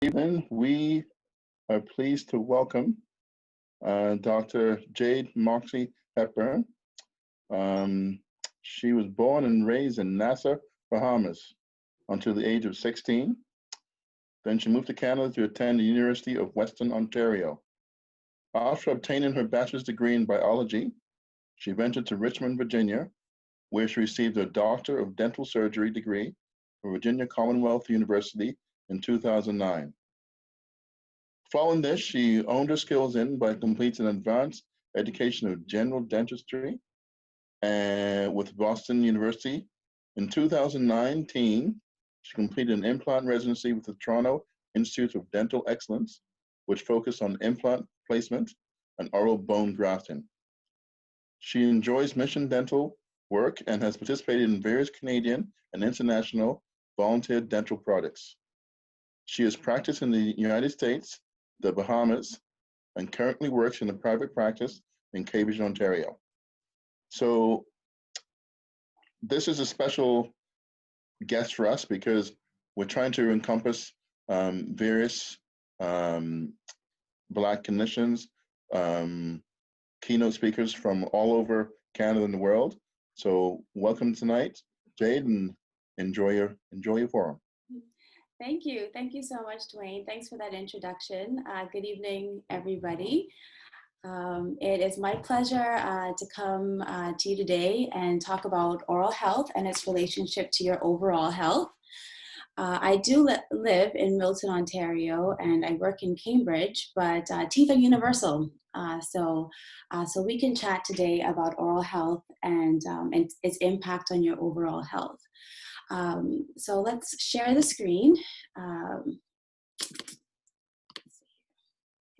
Evening. We are pleased to welcome Dr. Jayde Moxey-Hepburn. Um, she was born and raised in Nassau, Bahamas until the age of 16. Then she moved to Canada to attend the University of Western Ontario. After obtaining her bachelor's degree in biology, she ventured to Richmond, Virginia, where she received her Doctor of Dental Surgery degree from Virginia Commonwealth University in 2009. Following this, she honed her skills by completing an advanced education of general dentistry with Boston University. In 2019, she completed an implant residency with the Toronto Institute of Dental Excellence, which focused on implant placement and oral bone grafting. She enjoys mission dental work and has participated in various Canadian and international volunteer dental projects. She has practiced in the United States, the Bahamas, and currently works in a private practice in Cambridge, Ontario. So this is a special guest for us because we're trying to encompass various Black clinicians, keynote speakers from all over Canada and the world. So welcome tonight, Jayde, and enjoy your forum. Thank you. Thank you so much, Dwayne. Thanks for that introduction. Good evening, everybody. It is my pleasure to come to you today and talk about oral health and its relationship to your overall health. I do live in Milton, Ontario, and I work in Cambridge, but teeth are universal. So we can chat today about oral health and its impact on your overall health. So let's share the screen.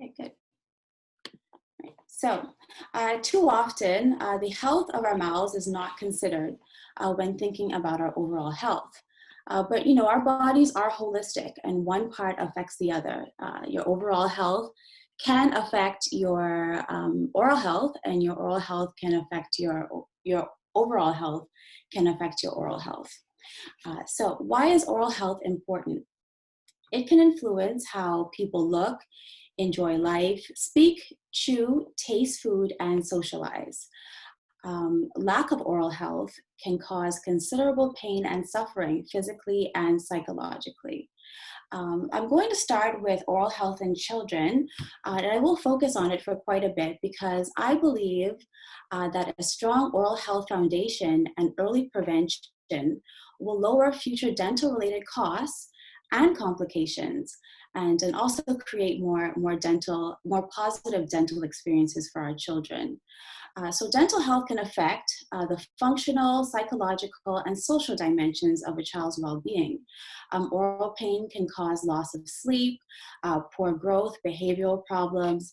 Okay, good. Right. So too often, the health of our mouths is not considered when thinking about our overall health. But you know, our bodies are holistic and one part affects the other. Your overall health can affect your oral health, and your oral health can affect your overall health can affect your oral health. So why is oral health important? It can influence how people look, enjoy life, speak, chew, taste food, and socialize. Lack of oral health can cause considerable pain and suffering physically and psychologically. I'm going to start with oral health in children, and I will focus on it for quite a bit because I believe that a strong oral health foundation and early prevention will lower future dental-related costs and complications, and also create more positive dental experiences for our children. So dental health can affect the functional, psychological, and social dimensions of a child's well-being. Oral pain can cause loss of sleep, poor growth, behavioral problems,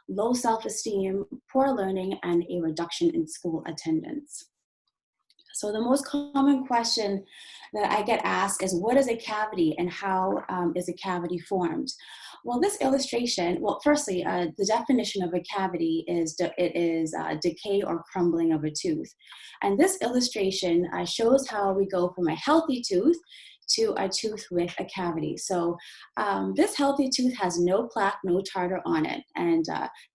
low self-esteem, poor learning, and a reduction in school attendance. So the most common question that I get asked is, what is a cavity and how is a cavity formed? Well, this illustration, well, firstly, the definition of a cavity is decay or crumbling of a tooth. And this illustration shows how we go from a healthy tooth to a tooth with a cavity. So this healthy tooth has no plaque, no tartar on it. And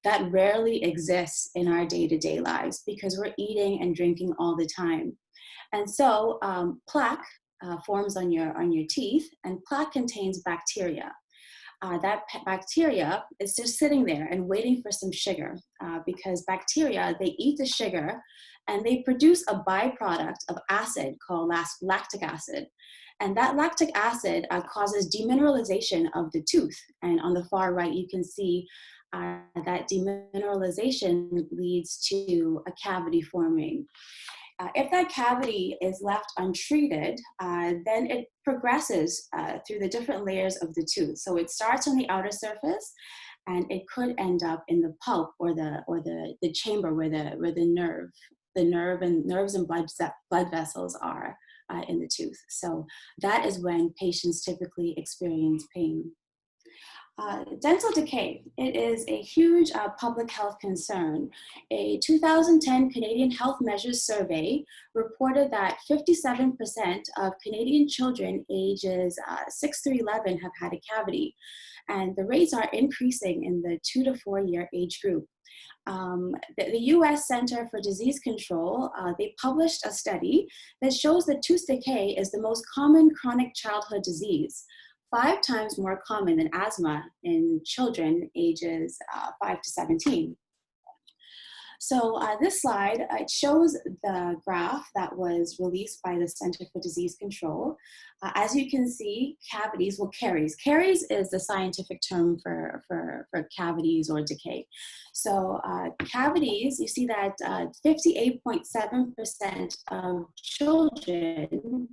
that rarely exists in our day-to-day lives because we're eating and drinking all the time. And so plaque forms on your teeth, and plaque contains bacteria. That bacteria is just sitting there and waiting for some sugar because bacteria, they eat the sugar and they produce a byproduct of acid called lactic acid. And that lactic acid causes demineralization of the tooth. And on the far right, you can see that demineralization leads to a cavity forming. If that cavity is left untreated, then it progresses through the different layers of the tooth. So it starts on the outer surface, and it could end up in the pulp or the chamber where the nerves and blood vessels are in the tooth. So that is when patients typically experience pain. Dental decay, it is a huge public health concern. A 2010 Canadian Health Measures survey reported that 57% of Canadian children ages 6 through 11 have had a cavity, and the rates are increasing in the 2 to 4 year age group. The US Center for Disease Control, they published a study that shows that tooth decay is the most common chronic childhood disease, 5 times more common than asthma in children ages 5 to 17. So this slide, it shows the graph that was released by the Center for Disease Control. As you can see, cavities, well, caries. Caries is the scientific term for cavities or decay. So cavities, you see that 58.7% of children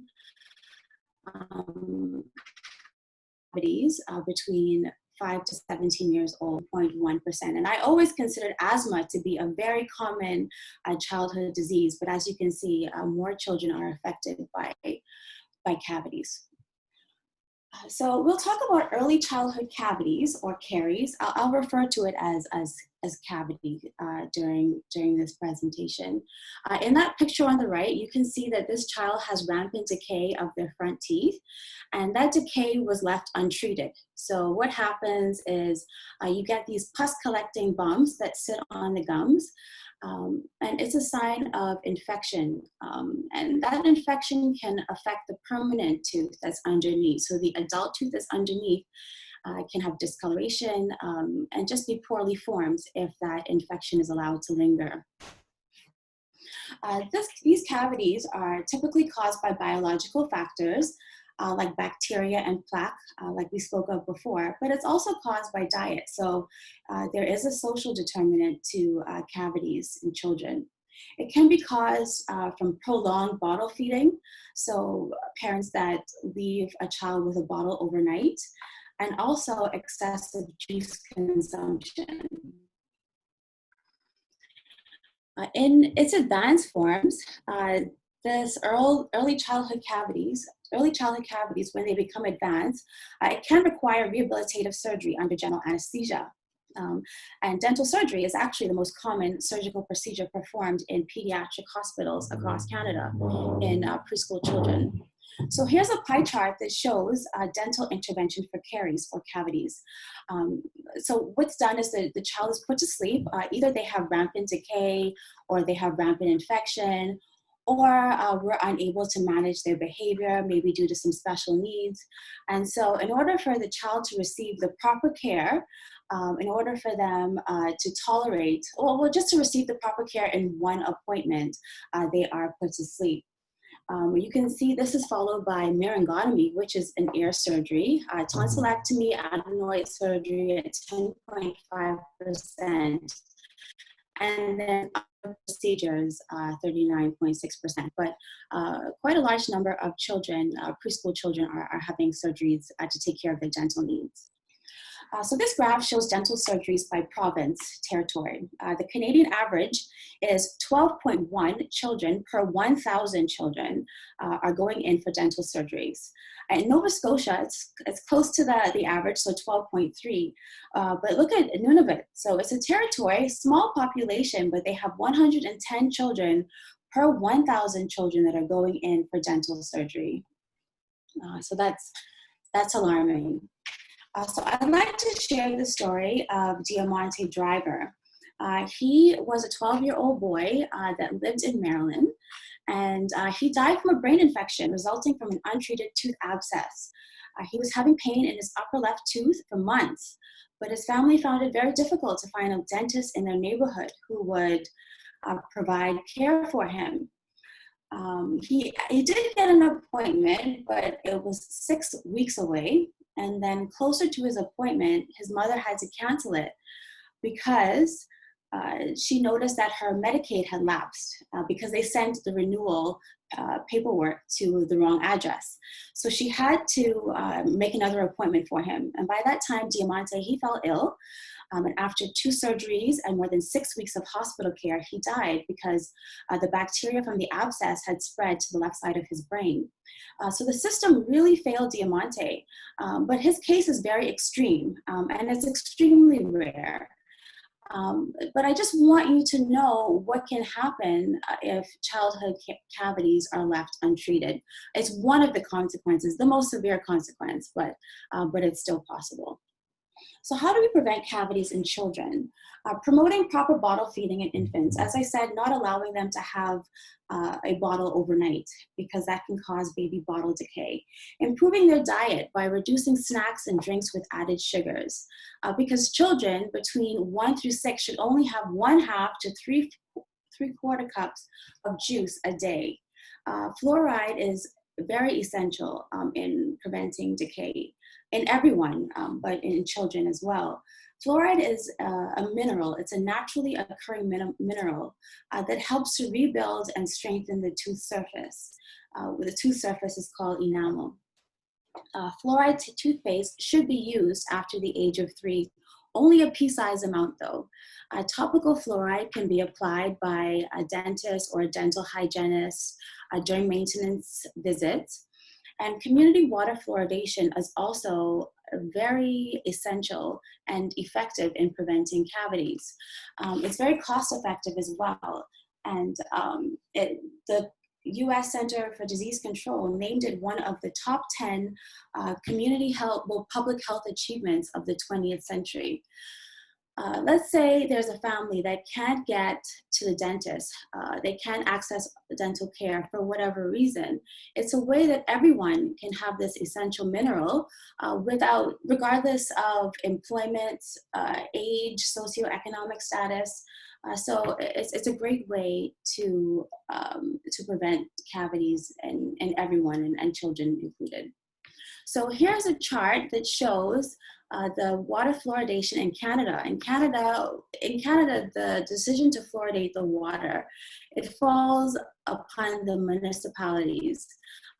cavities between 5 to 17 years old, 0.1%. And I always considered asthma to be a very common childhood disease, but as you can see, more children are affected by cavities. So we'll talk about early childhood cavities or caries. I'll refer to it as cavity during this presentation. In that picture on the right, you can see that this child has rampant decay of their front teeth, and that decay was left untreated. So what happens is you get these pus collecting bumps that sit on the gums, and it's a sign of infection. And that infection can affect the permanent tooth that's underneath. So the adult tooth that's underneath can have discoloration and just be poorly formed if that infection is allowed to linger. These cavities are typically caused by biological factors like bacteria and plaque, like we spoke of before, but it's also caused by diet. So there is a social determinant to cavities in children. It can be caused from prolonged bottle feeding, so parents that leave a child with a bottle overnight, and also excessive juice consumption. In its advanced forms, this early childhood cavities, when they become advanced, it can require rehabilitative surgery under general anesthesia. And dental surgery is actually the most common surgical procedure performed in pediatric hospitals across Canada in preschool children. So here's a pie chart that shows dental intervention for caries or cavities. So what's done is the child is put to sleep. Either they have rampant decay or they have rampant infection, or we're unable to manage their behavior, maybe due to some special needs. And so in order for the child to receive the proper care, in order for them to tolerate, well, just to receive the proper care in one appointment, they are put to sleep. You can see this is followed by myringotomy, which is an ear surgery, tonsillectomy, adenoid surgery at 10.5%, and then other procedures, 39.6%. But quite a large number of children, preschool children, are having surgeries to take care of their dental needs. So this graph shows dental surgeries by province, territory. The Canadian average is 12.1 children per 1,000 children are going in for dental surgeries. In Nova Scotia, it's close to the average, so 12.3. But look at Nunavut. So it's a territory, small population, but they have 110 children per 1,000 children that are going in for dental surgery. So that's alarming. So I'd like to share the story of Diamante Driver. He was a 12-year-old boy that lived in Maryland, and he died from a brain infection resulting from an untreated tooth abscess. He was having pain in his upper left tooth for months, but his family found it very difficult to find a dentist in their neighborhood who would provide care for him. He did get an appointment, but it was 6 weeks away. And then closer to his appointment, his mother had to cancel it because she noticed that her Medicaid had lapsed because they sent the renewal paperwork to the wrong address. So she had to make another appointment for him. And by that time, Diamante, he fell ill. And after 2 surgeries and more than 6 weeks of hospital care, he died because the bacteria from the abscess had spread to the left side of his brain. So the system really failed Diamante, but his case is very extreme and it's extremely rare. But I just want you to know what can happen if childhood cavities are left untreated. It's one of the consequences, the most severe consequence, but it's still possible. So how do we prevent cavities in children? Promoting proper bottle feeding in infants. As I said, not allowing them to have a bottle overnight because that can cause baby bottle decay. Improving their diet by reducing snacks and drinks with added sugars. Because children between 1 through 6 should only have 1/2 to 3/4 cups of juice a day. Fluoride is very essential in preventing decay in everyone, but in children as well. Fluoride is a mineral. It's a naturally occurring mineral that helps to rebuild and strengthen the tooth surface. The tooth surface is called enamel. Fluoride toothpaste should be used after the age of 3. Only a pea-sized amount though. Topical fluoride can be applied by a dentist or a dental hygienist during maintenance visits. And community water fluoridation is also very essential and effective in preventing cavities. It's very cost effective as well. And the US Center for Disease Control named it one of the top 10 public health achievements of the 20th century. Let's say there's a family that can't get to the dentist. They can't access dental care for whatever reason. It's a way that everyone can have this essential mineral regardless of employment, age, socioeconomic status. So it's a great way to prevent cavities in everyone and children included. So here's a chart that shows the water fluoridation in Canada. In Canada, the decision to fluoridate the water, it falls upon the municipalities,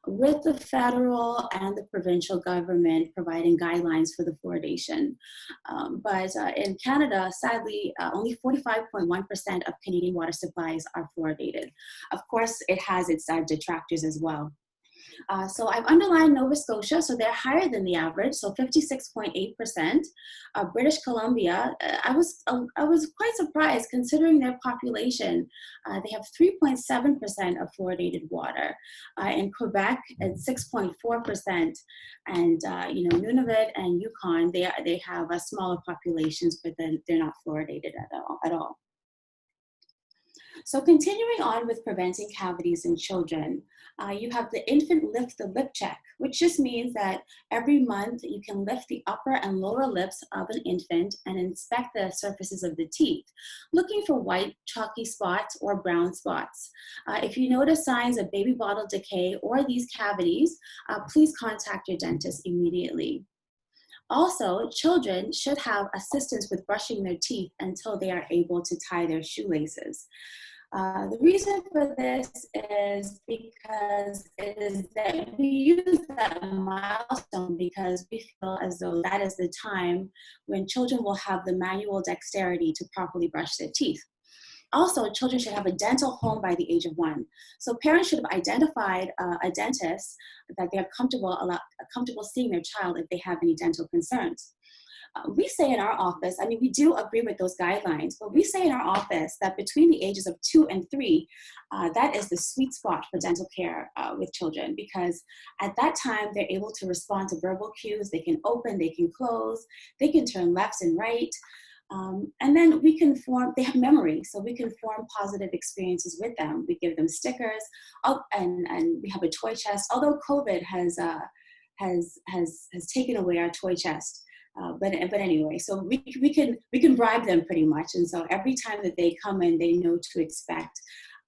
with the federal and the provincial government providing guidelines for the fluoridation. But in Canada, sadly, only 45.1% of Canadian water supplies are fluoridated. Of course, it has its detractors as well. So I've underlined Nova Scotia, so they're higher than the average, so 56.8%. British Columbia, I was quite surprised considering their population. They have 3.7% of fluoridated water. In Quebec, it's 6.4%, and Nunavut and Yukon, they have smaller populations, but then they're not fluoridated at all. So continuing on with preventing cavities in children, you have the infant lift the lip check, which just means that every month you can lift the upper and lower lips of an infant and inspect the surfaces of the teeth, looking for white chalky spots or brown spots. If you notice signs of baby bottle decay or these cavities, please contact your dentist immediately. Also, children should have assistance with brushing their teeth until they are able to tie their shoelaces. The reason for this is because it is that we use that milestone because we feel as though that is the time when children will have the manual dexterity to properly brush their teeth. Also, children should have a dental home by the age of 1. So parents should have identified a dentist that they're comfortable seeing their child if they have any dental concerns. We say in our office, I mean, we do agree with those guidelines, but we say in our office that between the ages of 2 and 3, that is the sweet spot for dental care with children, because at that time, they're able to respond to verbal cues. They can open, they can close, they can turn left and right. And then they have memory, so we can form positive experiences with them. We give them stickers, and we have a toy chest, although COVID has taken away our toy chest. But anyway, so we can bribe them pretty much, and so every time that they come in, they know to expect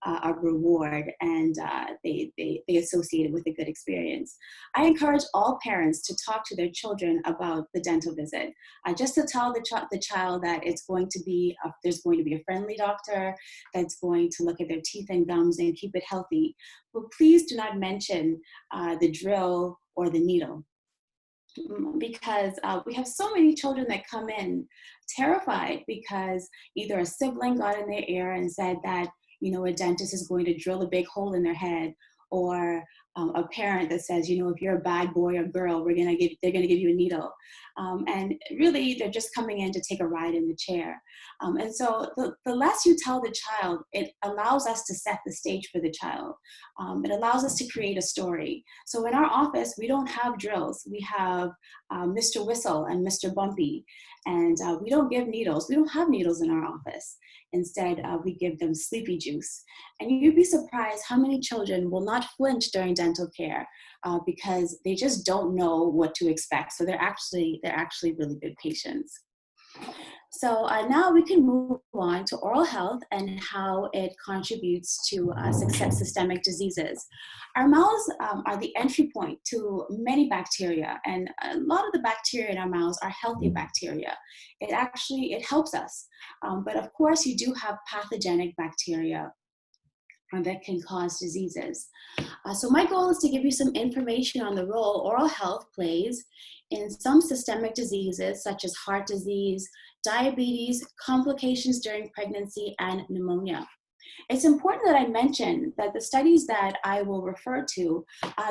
a reward, and they associate it with a good experience. I encourage all parents to talk to their children about the dental visit, just to tell the child that it's going to be there's going to be a friendly doctor that's going to look at their teeth and gums and keep it healthy. But please do not mention the drill or the needle, because we have so many children that come in terrified because either a sibling got in their ear and said that, you know, a dentist is going to drill a big hole in their head, or a parent that says, you know, if you're a bad boy or girl, they're gonna give you a needle. And really, they're just coming in to take a ride in the chair. And so the less you tell the child, it allows us to set the stage for the child. It allows us to create a story. So in our office, we don't have drills. We have Mr. Whistle and Mr. Bumpy. And we don't give needles. We don't have needles in our office. Instead, we give them sleepy juice. And you'd be surprised how many children will not flinch during dental care because they just don't know what to expect. So they're actually really good patients. So now we can move on to oral health and how it contributes to systemic diseases. Our mouths are the entry point to many bacteria, and a lot of the bacteria in our mouths are healthy bacteria. It helps us, but of course you do have pathogenic bacteria that can cause diseases. So my goal is to give you some information on the role oral health plays in some systemic diseases such as heart disease, diabetes, complications during pregnancy, and pneumonia. It's important that I mention that the studies that I will refer to,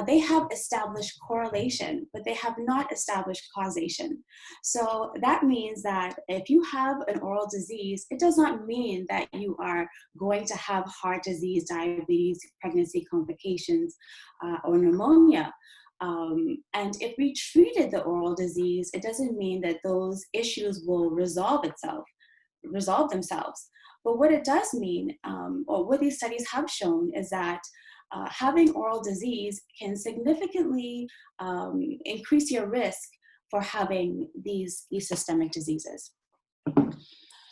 they have established correlation, but they have not established causation. So that means that if you have an oral disease, it does not mean that you are going to have heart disease, diabetes, pregnancy complications, or pneumonia. And if we treated the oral disease, it doesn't mean that those issues will resolve themselves. But what it does mean, or what these studies have shown, is that having oral disease can significantly increase your risk for having these systemic diseases.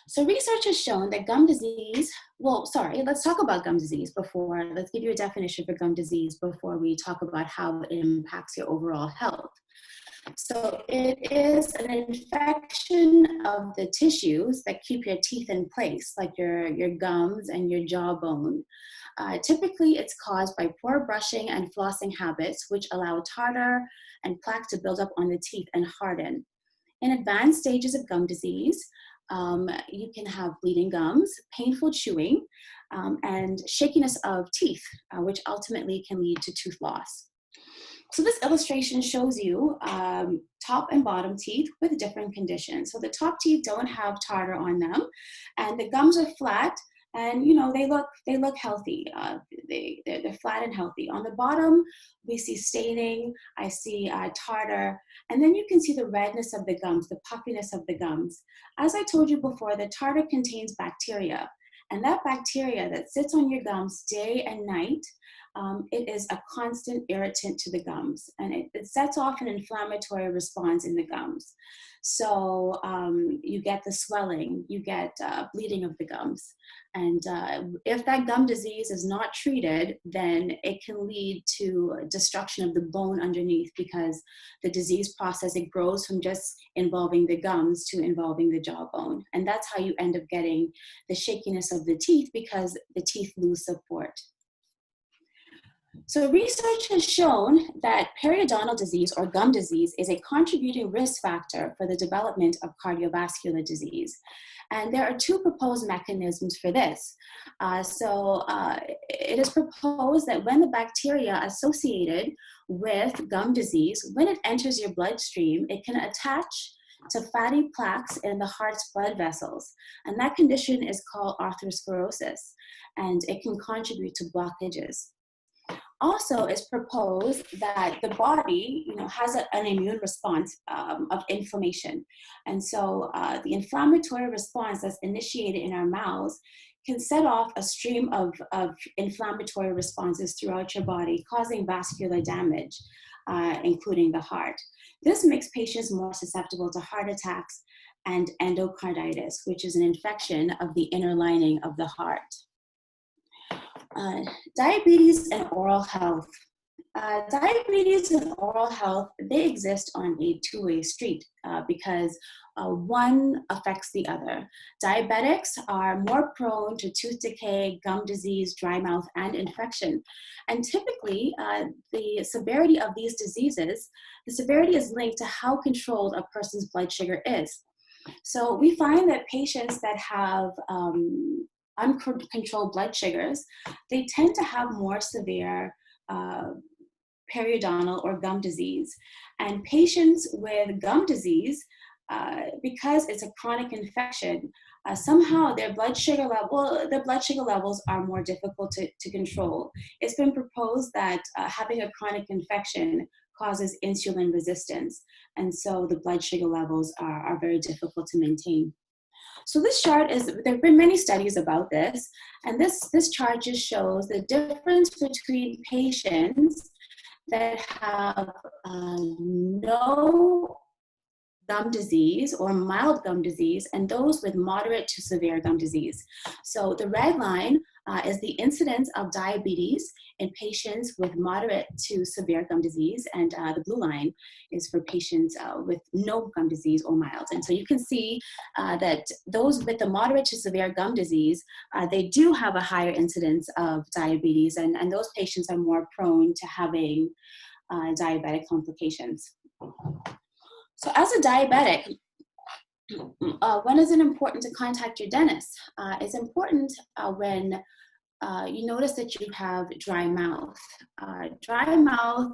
So research has shown that gum disease, let's talk about gum disease let's give you a definition for gum disease before we talk about how it impacts your overall health. So it is an infection of the tissues that keep your teeth in place, like your gums and your jawbone. Typically, it's caused by poor brushing and flossing habits, which allow tartar and plaque to build up on the teeth and harden. In advanced stages of gum disease, you can have bleeding gums, painful chewing, and shakiness of teeth, which ultimately can lead to tooth loss. So this illustration shows you top and bottom teeth with different conditions. So the top teeth don't have tartar on them, and the gums are flat, and you know they look healthy. They're flat and healthy. On the bottom, we see staining. I see tartar, and then you can see the redness of the gums, the puffiness of the gums. As I told you before, the tartar contains bacteria, and that bacteria that sits on your gums day and night. It is a constant irritant to the gums, and it sets off an inflammatory response in the gums. So you get the swelling, you get bleeding of the gums. And if that gum disease is not treated, then it can lead to destruction of the bone underneath, because the disease process, it grows from just involving the gums to involving the jawbone. And that's how you end up getting the shakiness of the teeth, because the teeth lose support. So research has shown that periodontal disease or gum disease is a contributing risk factor for the development of cardiovascular disease. And there are two proposed mechanisms for this. It is proposed that when the bacteria associated with gum disease, when it enters your bloodstream, it can attach to fatty plaques in the heart's blood vessels. And that condition is called atherosclerosis, and it can contribute to blockages. Also, it's proposed that the body, has an immune response of inflammation. And so the inflammatory response that's initiated in our mouths can set off a stream of inflammatory responses throughout your body, causing vascular damage, including the heart. This makes patients more susceptible to heart attacks and endocarditis, which is an infection of the inner lining of the heart. Diabetes and oral health. Diabetes and oral health, they exist on a two-way street because one affects the other. Diabetics are more prone to tooth decay, gum disease, dry mouth, and infection. And typically, the severity of these diseases, the severity is linked to how controlled a person's blood sugar is. So we find that patients that have uncontrolled blood sugars, they tend to have more severe periodontal or gum disease. And patients with gum disease, because it's a chronic infection, somehow their blood sugar levels are more difficult to control. It's been proposed that having a chronic infection causes insulin resistance, and so the blood sugar levels are very difficult to maintain. So this chart there have been many studies about this, and this chart just shows the difference between patients that have no gum disease or mild gum disease and those with moderate to severe gum disease. So the red line is the incidence of diabetes in patients with moderate to severe gum disease, and the blue line is for patients with no gum disease or mild. And so you can see that those with the moderate to severe gum disease, they do have a higher incidence of diabetes, and those patients are more prone to having diabetic complications. So as a diabetic, when is it important to contact your dentist? It's important when you notice that you have dry mouth. Dry mouth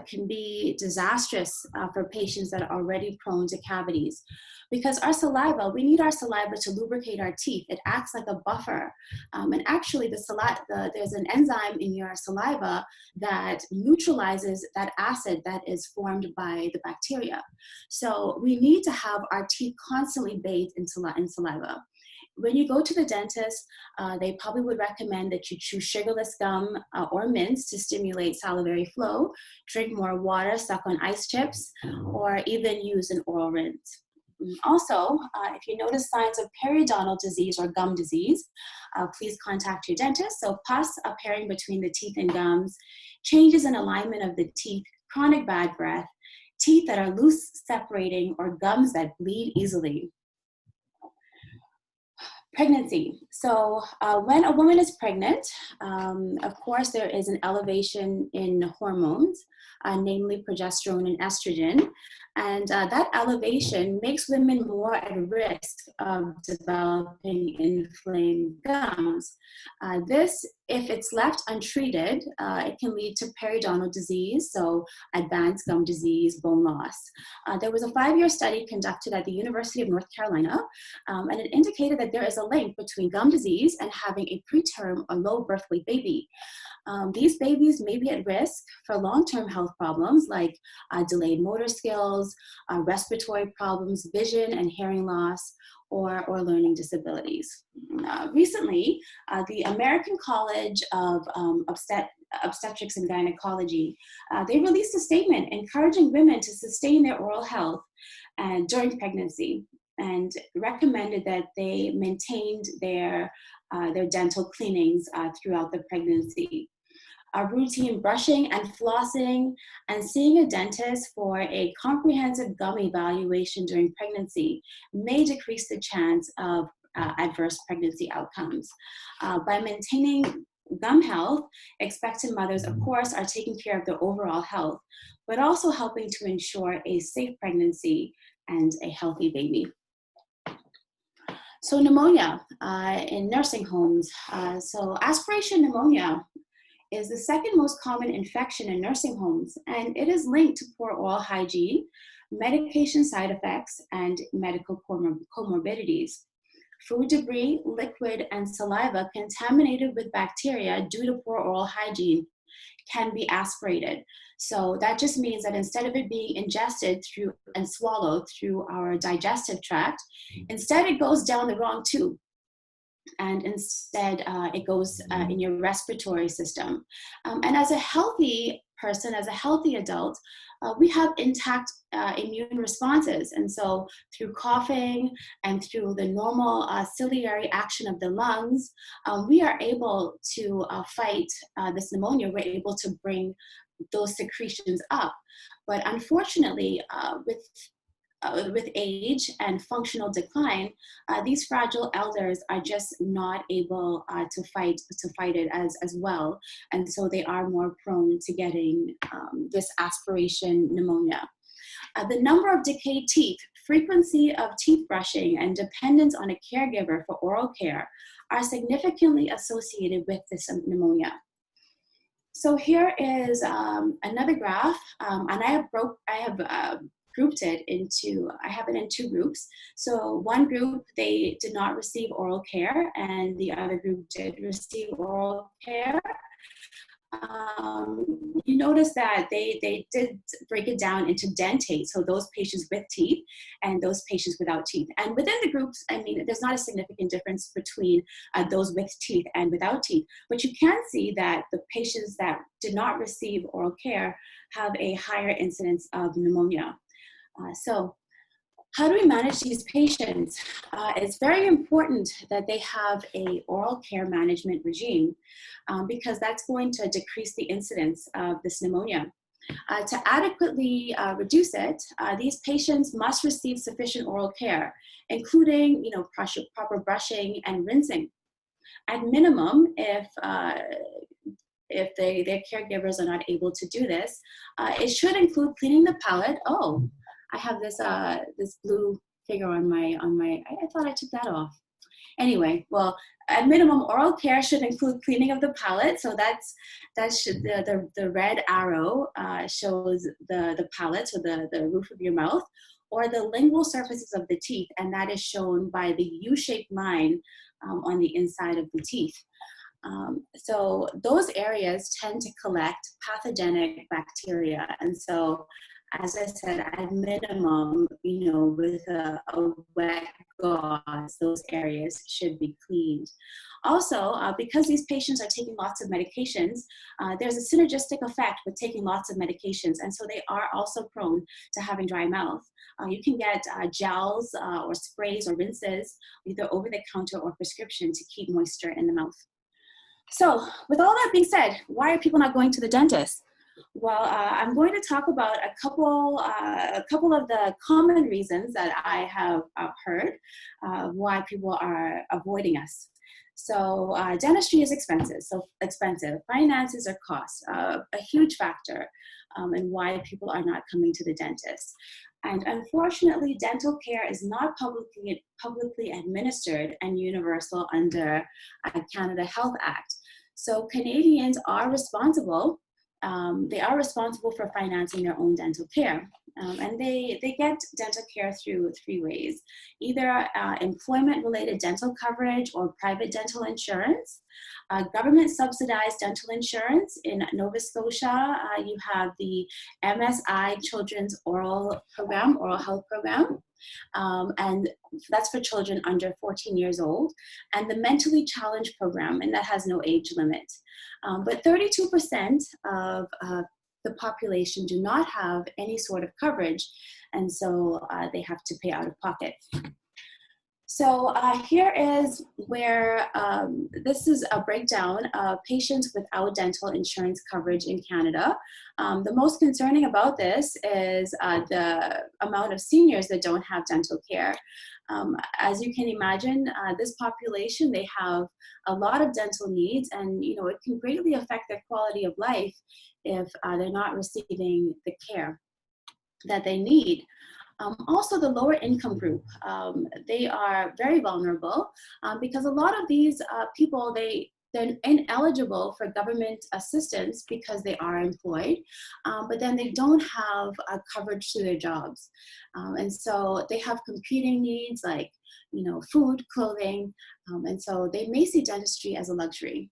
can be disastrous for patients that are already prone to cavities, because our saliva, we need our saliva to lubricate our teeth. It acts like a buffer. And actually there's an enzyme in your saliva that neutralizes that acid that is formed by the bacteria. So we need to have our teeth constantly bathed in saliva. When you go to the dentist, they probably would recommend that you chew sugarless gum or mints to stimulate salivary flow, drink more water, suck on ice chips, or even use an oral rinse. Also, if you notice signs of periodontal disease or gum disease, please contact your dentist. So pus appearing between the teeth and gums, changes in alignment of the teeth, chronic bad breath, teeth that are loose separating, or gums that bleed easily. Pregnancy. So when a woman is pregnant, of course, there is an elevation in hormones, namely progesterone and estrogen. And that elevation makes women more at risk of developing inflamed gums. This, if it's left untreated, it can lead to periodontal disease, so advanced gum disease, bone loss. There was a 5-year study conducted at the University of North Carolina, and it indicated that there is a link between gum disease and having a preterm or low birth weight baby. These babies may be at risk for long-term health problems like delayed motor skills, respiratory problems, vision and hearing loss, or learning disabilities. Recently, the American College of Obstetrics and Gynecology, they released a statement encouraging women to sustain their oral health during pregnancy, and recommended that they maintained their dental cleanings throughout the pregnancy. Routine brushing and flossing, and seeing a dentist for a comprehensive gum evaluation during pregnancy may decrease the chance of adverse pregnancy outcomes. By maintaining gum health, expectant mothers, of course, are taking care of their overall health, but also helping to ensure a safe pregnancy and a healthy baby. So pneumonia in nursing homes. So aspiration pneumonia is the second most common infection in nursing homes, and it is linked to poor oral hygiene, medication side effects, and medical comorbidities. Food debris, liquid, and saliva contaminated with bacteria due to poor oral hygiene can be aspirated. So that just means that instead of it being ingested through and swallowed through our digestive tract, instead it goes down the wrong tube. And instead it goes in your respiratory system. And as a healthy person, as a healthy adult, we have intact immune responses. And so through coughing and through the normal ciliary action of the lungs, we are able to fight this pneumonia. We're able to bring those secretions up. But unfortunately, with age and functional decline, these fragile elders are just not able to fight it as well, and so they are more prone to getting this aspiration pneumonia. The number of decayed teeth, frequency of teeth brushing, and dependence on a caregiver for oral care are significantly associated with this pneumonia. So here is another graph, and I have grouped it into, I have it in two groups. So one group, they did not receive oral care, and the other group did receive oral care. You notice that they did break it down into dentate, so those patients with teeth and those patients without teeth. And within the groups, I mean, there's not a significant difference between those with teeth and without teeth, but you can see that the patients that did not receive oral care have a higher incidence of pneumonia. So how do we manage these patients? It's very important that they have a oral care management regime because that's going to decrease the incidence of this pneumonia. To adequately reduce it, these patients must receive sufficient oral care, including, proper brushing and rinsing. At minimum, if their caregivers are not able to do this, it should include cleaning the palate. Oh, I have this this blue figure on my, I thought I took that off. Anyway, well, at minimum, oral care should include cleaning of the palate. So that should, the red arrow shows the palate, so the roof of your mouth, or the lingual surfaces of the teeth, and that is shown by the U-shaped line on the inside of the teeth. So those areas tend to collect pathogenic bacteria, and so, as I said, at minimum, with a wet gauze, those areas should be cleaned. Also, because these patients are taking lots of medications, there's a synergistic effect with taking lots of medications, and so they are also prone to having dry mouth. You can get gels or sprays or rinses, either over the counter or prescription, to keep moisture in the mouth. So, with all that being said, why are people not going to the dentist? Well, I'm going to talk about a couple of the common reasons that I have heard why people are avoiding us. So dentistry is expensive. Finances are costs, a huge factor in why people are not coming to the dentist. And unfortunately, dental care is not publicly administered and universal under Canada Health Act. So Canadians are responsible. They are responsible for financing their own dental care. And they get dental care through three ways: either employment-related dental coverage or private dental insurance, government subsidized dental insurance. In Nova Scotia, you have the MSI Children's Oral Health Program, and that's for children under 14 years old, and the Mentally Challenged Program, and that has no age limit. But 32% of the population do not have any sort of coverage, and so they have to pay out of pocket. So here is where, this is a breakdown of patients without dental insurance coverage in Canada. The most concerning about this is the amount of seniors that don't have dental care. As you can imagine, this population, they have a lot of dental needs, and it can greatly affect their quality of life if they're not receiving the care that they need. Also, the lower income group, they are very vulnerable because a lot of these people, they're ineligible for government assistance because they are employed, but then they don't have coverage to their jobs. And so they have competing needs like, food, clothing, and so they may see dentistry as a luxury.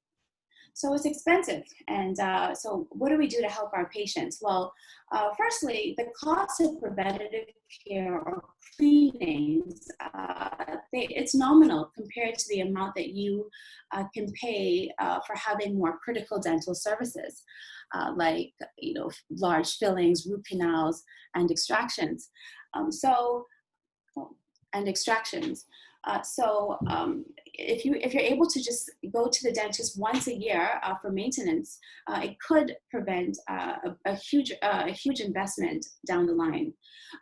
So it's expensive. And so what do we do to help our patients? Well, firstly, the cost of preventative care or cleanings, it's nominal compared to the amount that you can pay for having more critical dental services, like large fillings, root canals, and extractions. So and extractions. If you're able to just go to the dentist once a year for maintenance, it could prevent a huge investment down the line.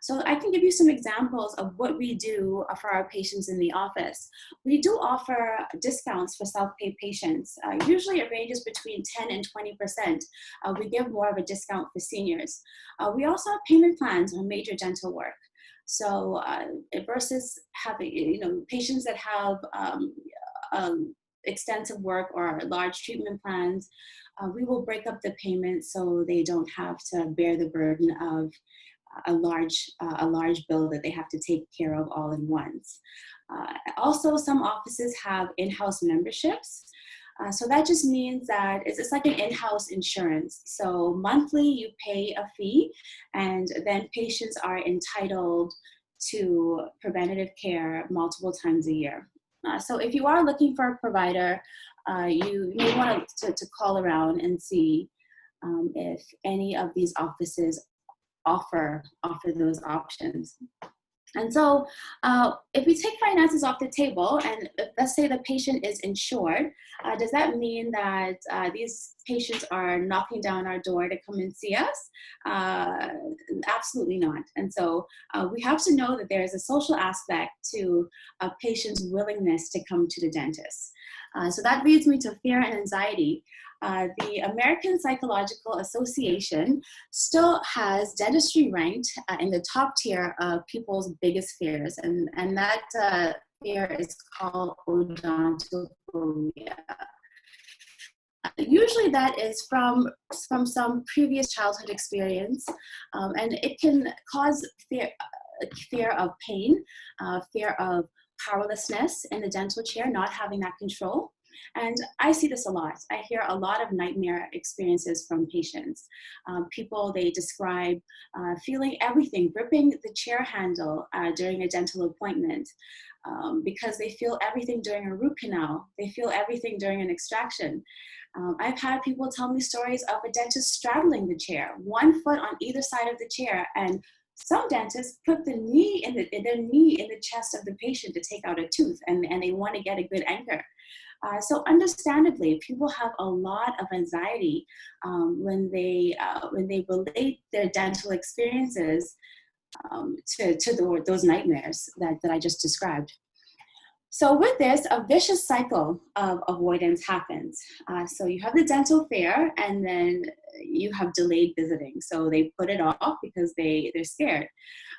So I can give you some examples of what we do for our patients in the office. We do offer discounts for self-pay patients. Usually it ranges between 10 and 20%. We give more of a discount for seniors. We also have payment plans on major dental work. So versus having, patients that have extensive work or large treatment plans, we will break up the payment so they don't have to bear the burden of a large bill that they have to take care of all at once. Also, some offices have in-house memberships. So that just means that it's like an in-house insurance. So monthly you pay a fee, and then patients are entitled to preventative care multiple times a year. So if you are looking for a provider, you may want to call around and see if any of these offices offer those options. And so if we take finances off the table, and let's say the patient is insured, does that mean that these patients are knocking down our door to come and see us? Absolutely not. And so we have to know that there is a social aspect to a patient's willingness to come to the dentist. So that leads me to fear and anxiety. The American Psychological Association still has dentistry ranked in the top tier of people's biggest fears, and that fear is called odontophobia. Usually that is from some previous childhood experience, and it can cause fear of pain, fear of powerlessness in the dental chair, not having that control. And I see this a lot. I hear a lot of nightmare experiences from patients. People, they describe feeling everything, gripping the chair handle during a dental appointment because they feel everything during a root canal. They feel everything during an extraction. I've had people tell me stories of a dentist straddling the chair, one foot on either side of the chair, and some dentists put their knee in the chest of the patient to take out a tooth, and they want to get a good anchor. So understandably, people have a lot of anxiety when they relate their dental experiences to those nightmares that I just described. So with this, a vicious cycle of avoidance happens. So you have the dental fair, and then you have delayed visiting. So they put it off because they're scared.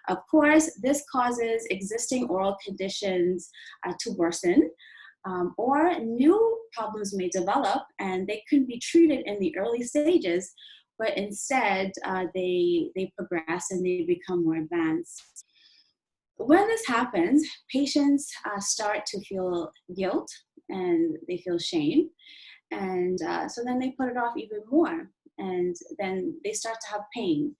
Of course, this causes existing oral conditions to worsen. Or new problems may develop, and they can be treated in the early stages, but instead they progress and they become more advanced. When this happens, patients start to feel guilt and they feel shame, and so then they put it off even more, and then they start to have pain.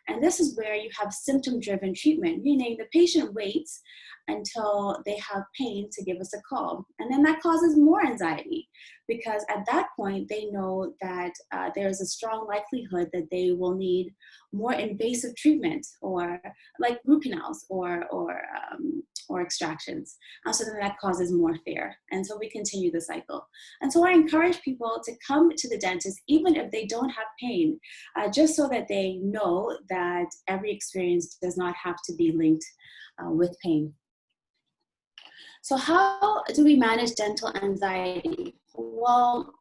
And this is where you have symptom-driven treatment, meaning the patient waits until they have pain to give us a call. And then that causes more anxiety, because at that point, they know that there is a strong likelihood that they will need more invasive treatment, or like root canals or extractions. So then that causes more fear. And so we continue the cycle. And so I encourage people to come to the dentist, even if they don't have pain, just so that they know that every experience does not have to be linked with pain. So how do we manage dental anxiety? Well,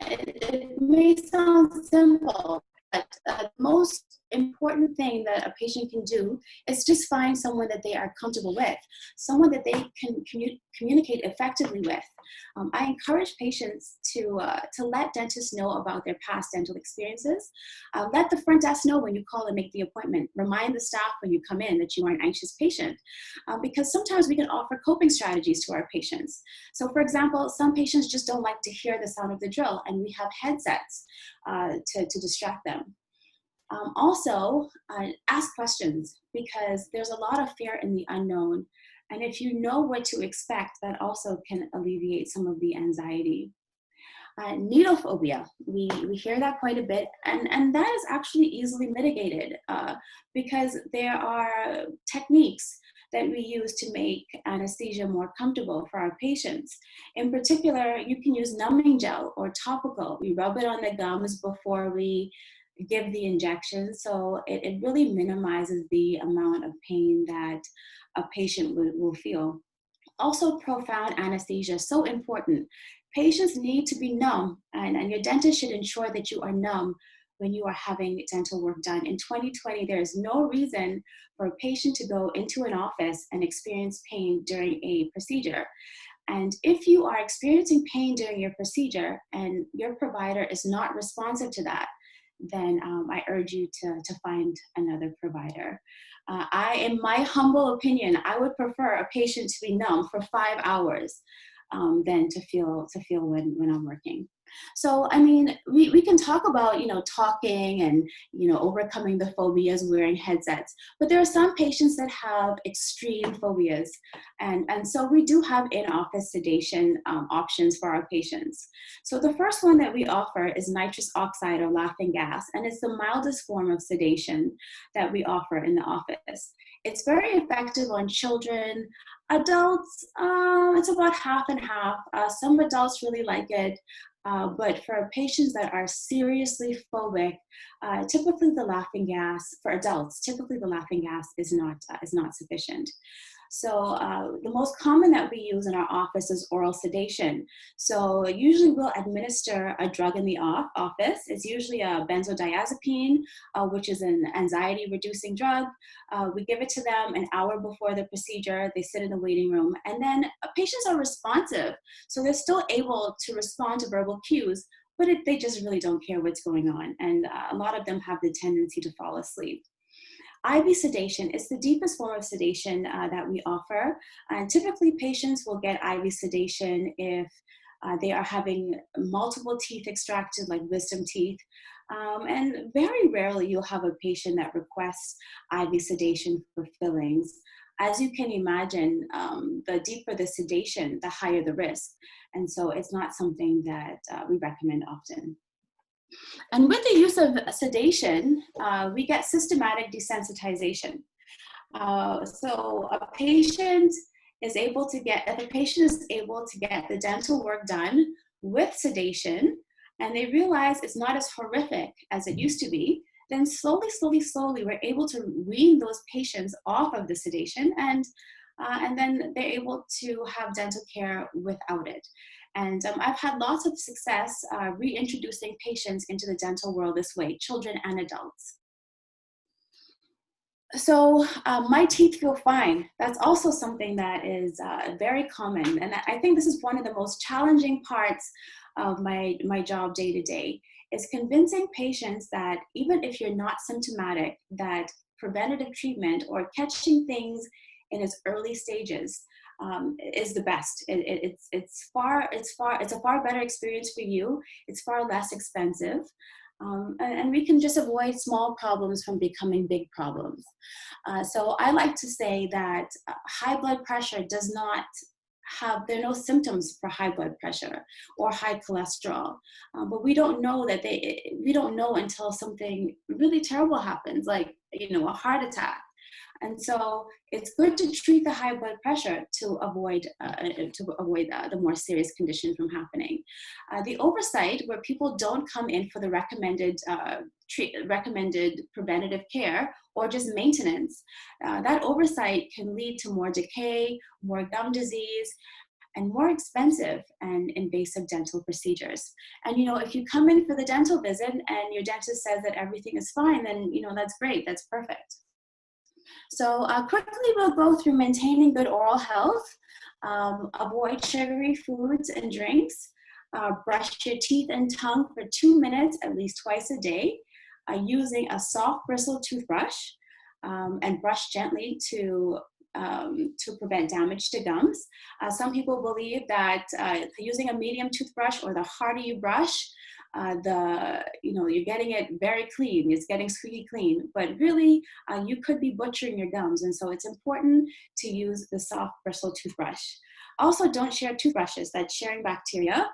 it may sound simple, but the most important thing that a patient can do is just find someone that they are comfortable with, someone that they can communicate effectively with. I encourage patients to let dentists know about their past dental experiences. Let the front desk know when you call and make the appointment. Remind the staff when you come in that you are an anxious patient, because sometimes we can offer coping strategies to our patients. So for example, some patients just don't like to hear the sound of the drill, and we have headsets to distract them. Also, ask questions, because there's a lot of fear in the unknown, And if you know what to expect, that also can alleviate some of the anxiety. Needle phobia, we hear that quite a bit, and that is actually easily mitigated because there are techniques that we use to make anesthesia more comfortable for our patients. In particular, you can use numbing gel or topical. We rub it on the gums before we give the injection, so it really minimizes the amount of pain that a patient will feel. Also, profound anesthesia is so important. Patients need to be numb, and your dentist should ensure that you are numb when you are having dental work done. In 2020, there is no reason for a patient to go into an office and experience pain during a procedure. And if you are experiencing pain during your procedure and your provider is not responsive to that, then I urge you to find another provider. In my humble opinion, I would prefer a patient to be numb for 5 hours than to feel when I'm working. So, I mean, we can talk about, talking and, overcoming the phobias, wearing headsets, but there are some patients that have extreme phobias. And so we do have in-office sedation options for our patients. So the first one that we offer is nitrous oxide or laughing gas, and it's the mildest form of sedation that we offer in the office. It's very effective on children. Adults, it's about half and half. Some adults really like it. But for patients that are seriously phobic, typically the laughing gas, for adults, typically the laughing gas is not sufficient. So the most common that we use in our office is oral sedation. So usually we'll administer a drug in the office. It's usually a benzodiazepine, which is an anxiety reducing drug. We give it to them an hour before the procedure. They sit in the waiting room, and then patients are responsive. So they're still able to respond to verbal cues, but they just really don't care what's going on. And a lot of them have the tendency to fall asleep. IV sedation is the deepest form of sedation that we offer. And typically patients will get IV sedation if they are having multiple teeth extracted, like wisdom teeth. And very rarely you'll have a patient that requests IV sedation for fillings. As you can imagine, the deeper the sedation, the higher the risk. And so it's not something that we recommend often. And with the use of sedation, we get systematic desensitization. So if a patient is able to get the dental work done with sedation, and they realize it's not as horrific as it used to be, then slowly, we're able to wean those patients off of the sedation, and then they're able to have dental care without it. And I've had lots of success reintroducing patients into the dental world this way, children and adults. So my teeth feel fine. That's also something that is very common. And I think this is one of the most challenging parts of my job day to day, is convincing patients that even if you're not symptomatic, that preventative treatment or catching things in its early stages is the best. It's a far better experience for you. It's far less expensive. And we can just avoid small problems from becoming big problems. So I like to say that high blood pressure does not there are no symptoms for high blood pressure or high cholesterol, but we don't know until something really terrible happens, like a heart attack. And so it's good to treat the high blood pressure to avoid the more serious condition from happening. The oversight, where people don't come in for the recommended preventative care or just maintenance, that oversight can lead to more decay, more gum disease, and more expensive and invasive dental procedures. And if you come in for the dental visit and your dentist says that everything is fine, then that's great, that's perfect. So quickly we'll go through maintaining good oral health, avoid sugary foods and drinks, brush your teeth and tongue for 2 minutes at least twice a day, using a soft bristle toothbrush, and brush gently to prevent damage to gums. Some people believe that using a medium toothbrush, or the harder you brush, you're getting it very clean, it's getting squeaky clean, but really you could be butchering your gums. And so it's important to use the soft bristle toothbrush. Also, don't share toothbrushes. That's sharing bacteria.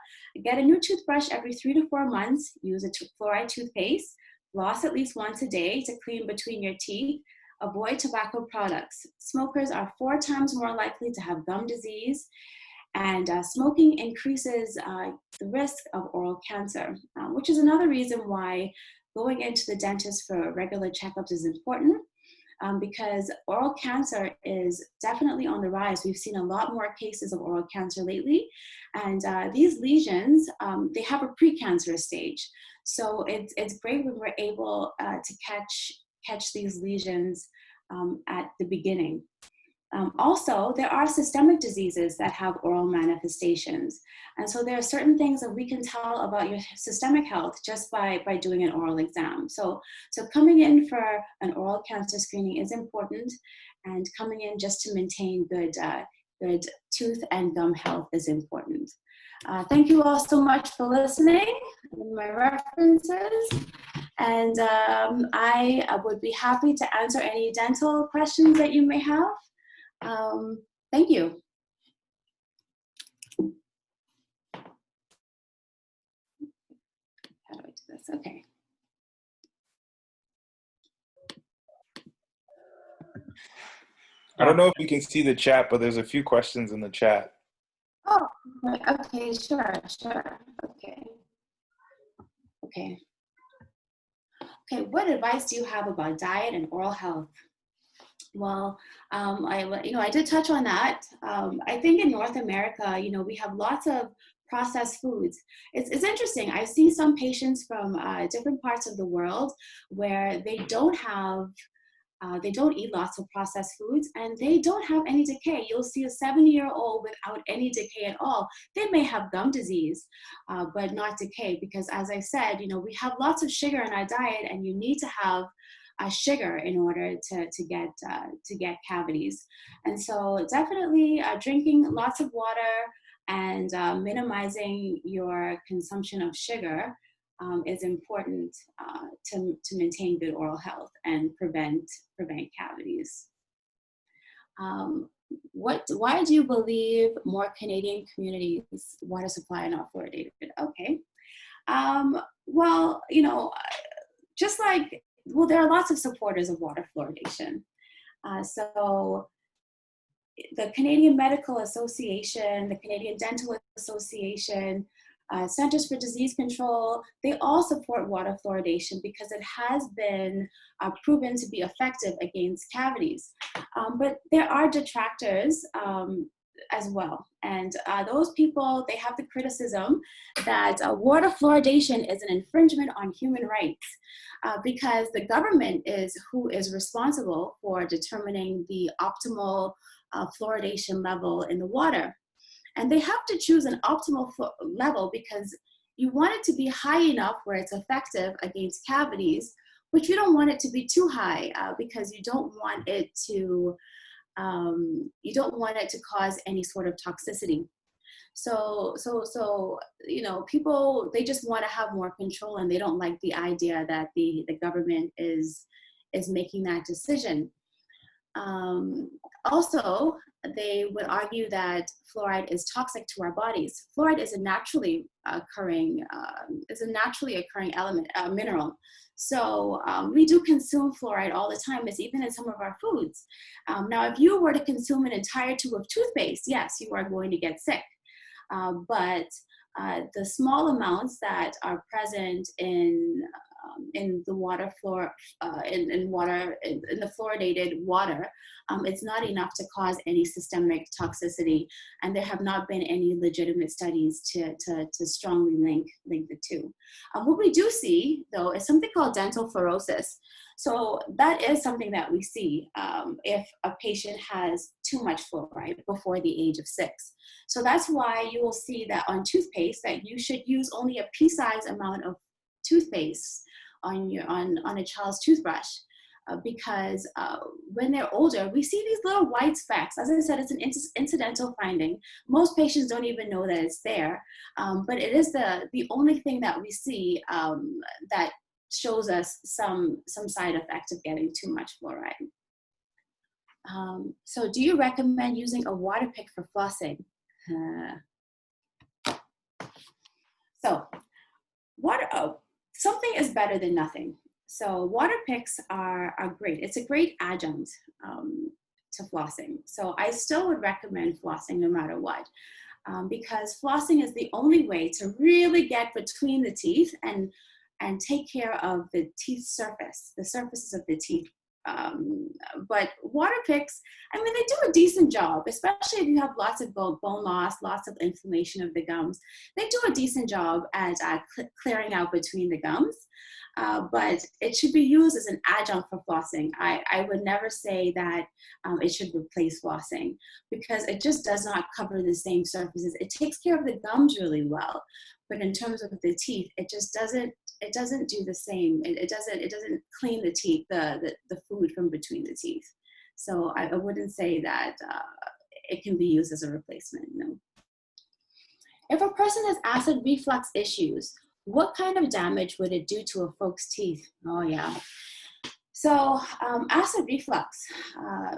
Get a new toothbrush every 3 to 4 months. Use a fluoride toothpaste. Floss at least once a day to clean between your teeth. Avoid tobacco products. Smokers are 4 times more likely to have gum disease, and smoking increases the risk of oral cancer, which is another reason why going into the dentist for regular checkups is important, because oral cancer is definitely on the rise. We've seen a lot more cases of oral cancer lately, and these lesions, they have a precancerous stage. So it's great when we're able to catch these lesions at the beginning. Also, there are systemic diseases that have oral manifestations. And so there are certain things that we can tell about your systemic health just by doing an oral exam. So coming in for an oral cancer screening is important, and coming in just to maintain good tooth and gum health is important. Thank you all so much for listening. My references. And I would be happy to answer any dental questions that you may have. Thank you. How do I do this? Okay. I don't know if you can see the chat, but there's a few questions in the chat. Oh, okay, sure. Okay, what advice do you have about diet and oral health? Well, I did touch on that. I think in North America, we have lots of processed foods. It's interesting. I see some patients from different parts of the world where they don't eat lots of processed foods, and they don't have any decay. You'll see a 70-year-old without any decay at all. They may have gum disease, but not decay, because as I said, we have lots of sugar in our diet, and you need to have sugar in order to get cavities. And so definitely drinking lots of water and minimizing your consumption of sugar is important to maintain good oral health and prevent cavities. Why do you believe more Canadian communities' water supply are not fluoridated? Okay. Well, there are lots of supporters of water fluoridation. So the Canadian Medical Association, the Canadian Dental Association, Centers for Disease Control, they all support water fluoridation because it has been proven to be effective against cavities. But there are detractors as well. And those people, they have the criticism that water fluoridation is an infringement on human rights because the government is who is responsible for determining the optimal fluoridation level in the water. And they have to choose an optimal level because you want it to be high enough where it's effective against cavities, but you don't want it to be too high because you don't want it to cause any sort of toxicity. So people, they just want to have more control, and they don't like the idea that the government is making that decision. Also, they would argue that fluoride is toxic to our bodies. Fluoride is a naturally occurring element, mineral. So we do consume fluoride all the time. It's even in some of our foods. Now, if you were to consume an entire tube of toothpaste, yes, you are going to get sick. But the small amounts that are present in the water in the fluoridated water, it's not enough to cause any systemic toxicity, and there have not been any legitimate studies to strongly link the two. What we do see, though, is something called dental fluorosis. So that is something that we see if a patient has too much fluoride before the age of 6. So that's why you will see that on toothpaste that you should use only a pea-sized amount of toothpaste on a child's toothbrush. because when they're older, we see these little white specks. As I said, it's an incidental finding. Most patients don't even know that it's there, but it is the only thing that we see that shows us some side effect of getting too much fluoride. So do you recommend using a water pick for flossing? So something is better than nothing. So water picks are great. It's a great adjunct to flossing. So I still would recommend flossing no matter what, because flossing is the only way to really get between the teeth and take care of the teeth surface, the surfaces of the teeth. But water picks, I mean, they do a decent job, especially if you have lots of bone loss, lots of inflammation of the gums. They do a decent job at clearing out between the gums, but it should be used as an adjunct for flossing. I would never say that it should replace flossing, because it just does not cover the same surfaces. It takes care of the gums really well, but in terms of the teeth, it just doesn't do the same. It doesn't clean the teeth, the food from between the teeth. So I wouldn't say that it can be used as a replacement, no. If a person has acid reflux issues, what kind of damage would it do to a folk's teeth? Oh yeah. So acid reflux.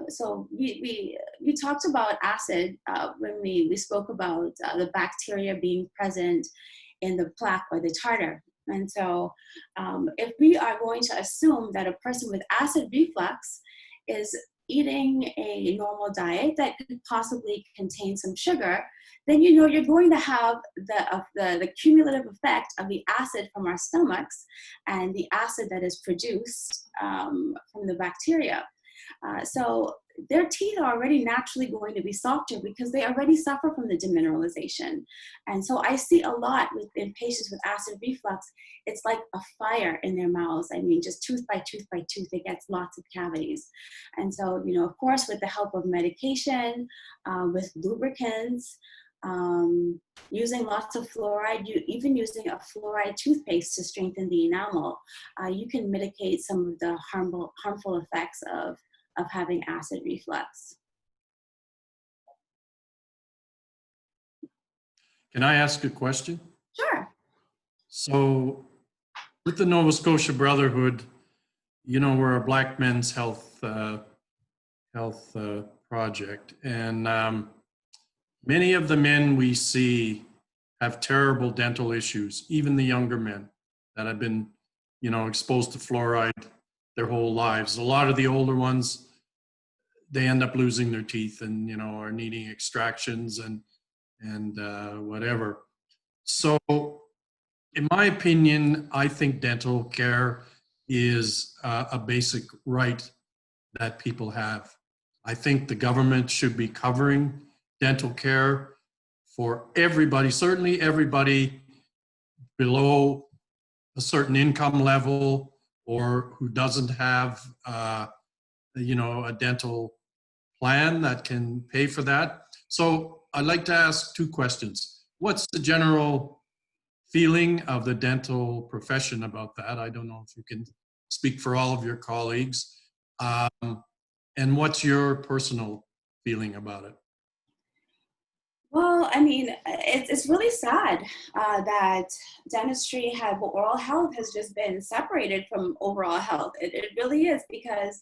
So we talked about acid when we spoke about the bacteria being present in the plaque or the tartar. And so if we are going to assume that a person with acid reflux is eating a normal diet that could possibly contain some sugar, then you know you're going to have the cumulative effect of the acid from our stomachs and the acid that is produced from the bacteria. So their teeth are already naturally going to be softer because they already suffer from the demineralization. And so I see a lot in patients with acid reflux, it's like a fire in their mouths. I mean, just tooth by tooth by tooth, it gets lots of cavities. And so, you know, of course, with the help of medication, with lubricants, using lots of fluoride, even using a fluoride toothpaste to strengthen the enamel, you can mitigate some of the harmful effects of having acid reflux. Can I ask a question? Sure. So with the Nova Scotia Brotherhood, you know, we're a Black men's health project, and many of the men we see have terrible dental issues, even the younger men that have been, you know, exposed to fluoride their whole lives. A lot of the older ones, they end up losing their teeth and, you know, are needing extractions and whatever. So in my opinion, I think dental care is a basic right that people have. I think the government should be covering dental care for everybody, certainly everybody below a certain income level or who doesn't have, you know, a dental plan that can pay for that. So I'd like to ask two questions. What's the general feeling of the dental profession about that? I don't know if you can speak for all of your colleagues. And what's your personal feeling about it? Well, I mean, it's really sad that dentistry oral health has just been separated from overall health. It really is, because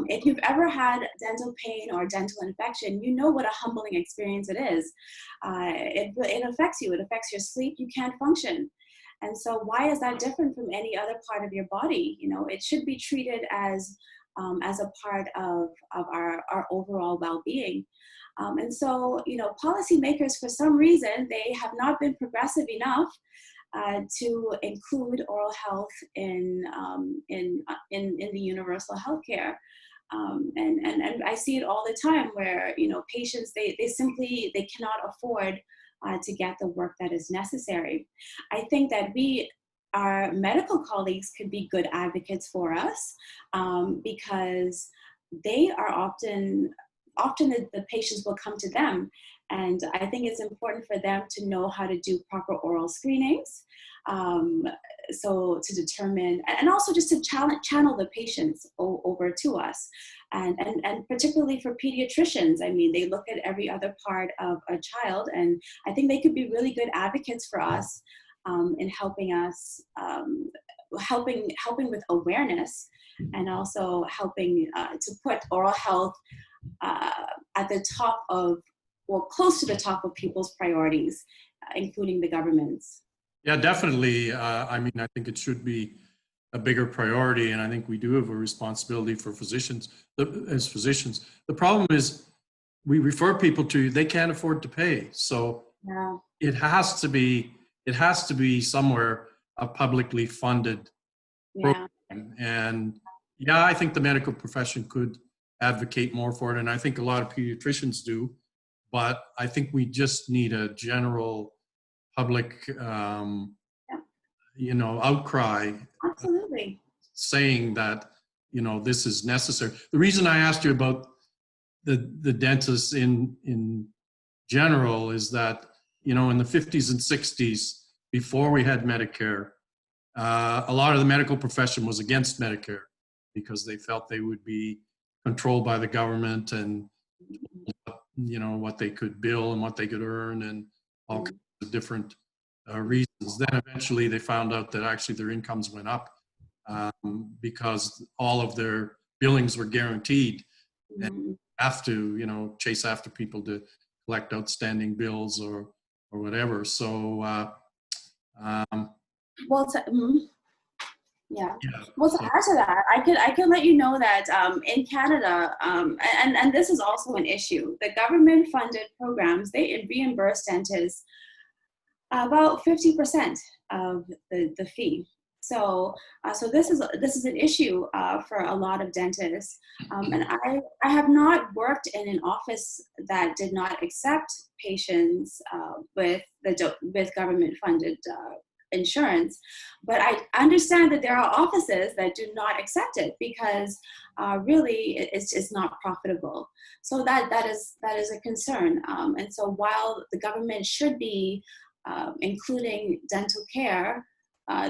if you've ever had dental pain or dental infection, you know what a humbling experience it is. It affects you. It affects your sleep. You can't function. And so why is that different from any other part of your body? You know, it should be treated as a part of our overall well-being. And so, you know, policymakers, for some reason, they have not been progressive enough to include oral health in the universal healthcare. And I see it all the time where, you know, patients, they cannot afford to get the work that is necessary. I think that our medical colleagues could be good advocates for us because they are often often the patients will come to them. And I think it's important for them to know how to do proper oral screenings. So to determine, and also just to channel the patients over to us. And particularly for pediatricians, I mean, they look at every other part of a child, and I think they could be really good advocates for us in helping us, helping with awareness, and also helping to put oral health at the top of, well, close to the top of people's priorities, including the government's. Yeah, definitely. I mean, I think it should be a bigger priority, and I think we do have a responsibility for physicians, as physicians. The problem is we refer people to, they can't afford to pay. So Yeah. it has to be somewhere a publicly funded Yeah. program. And yeah, I think the medical profession could advocate more for it, and I think a lot of pediatricians do, but I think we just need a general public outcry Absolutely. saying that this is necessary. The reason I asked you about the dentists in general is that in the 50s and 60s, before we had Medicare, a lot of the medical profession was against Medicare because they felt they would be controlled by the government, and what they could bill and what they could earn and all kinds of different reasons. Then eventually they found out that actually their incomes went up because all of their billings were guaranteed, and have to chase after people to collect outstanding bills or whatever. So Well, yeah. Well, to add to that, I can let you know that in Canada, and this is also an issue, the government-funded programs, they reimburse dentists about 50% of the fee. So this is an issue for a lot of dentists, and I have not worked in an office that did not accept patients with government-funded insurance, but I understand that there are offices that do not accept it because really it's not profitable. So that is a concern, and so while the government should be including dental care,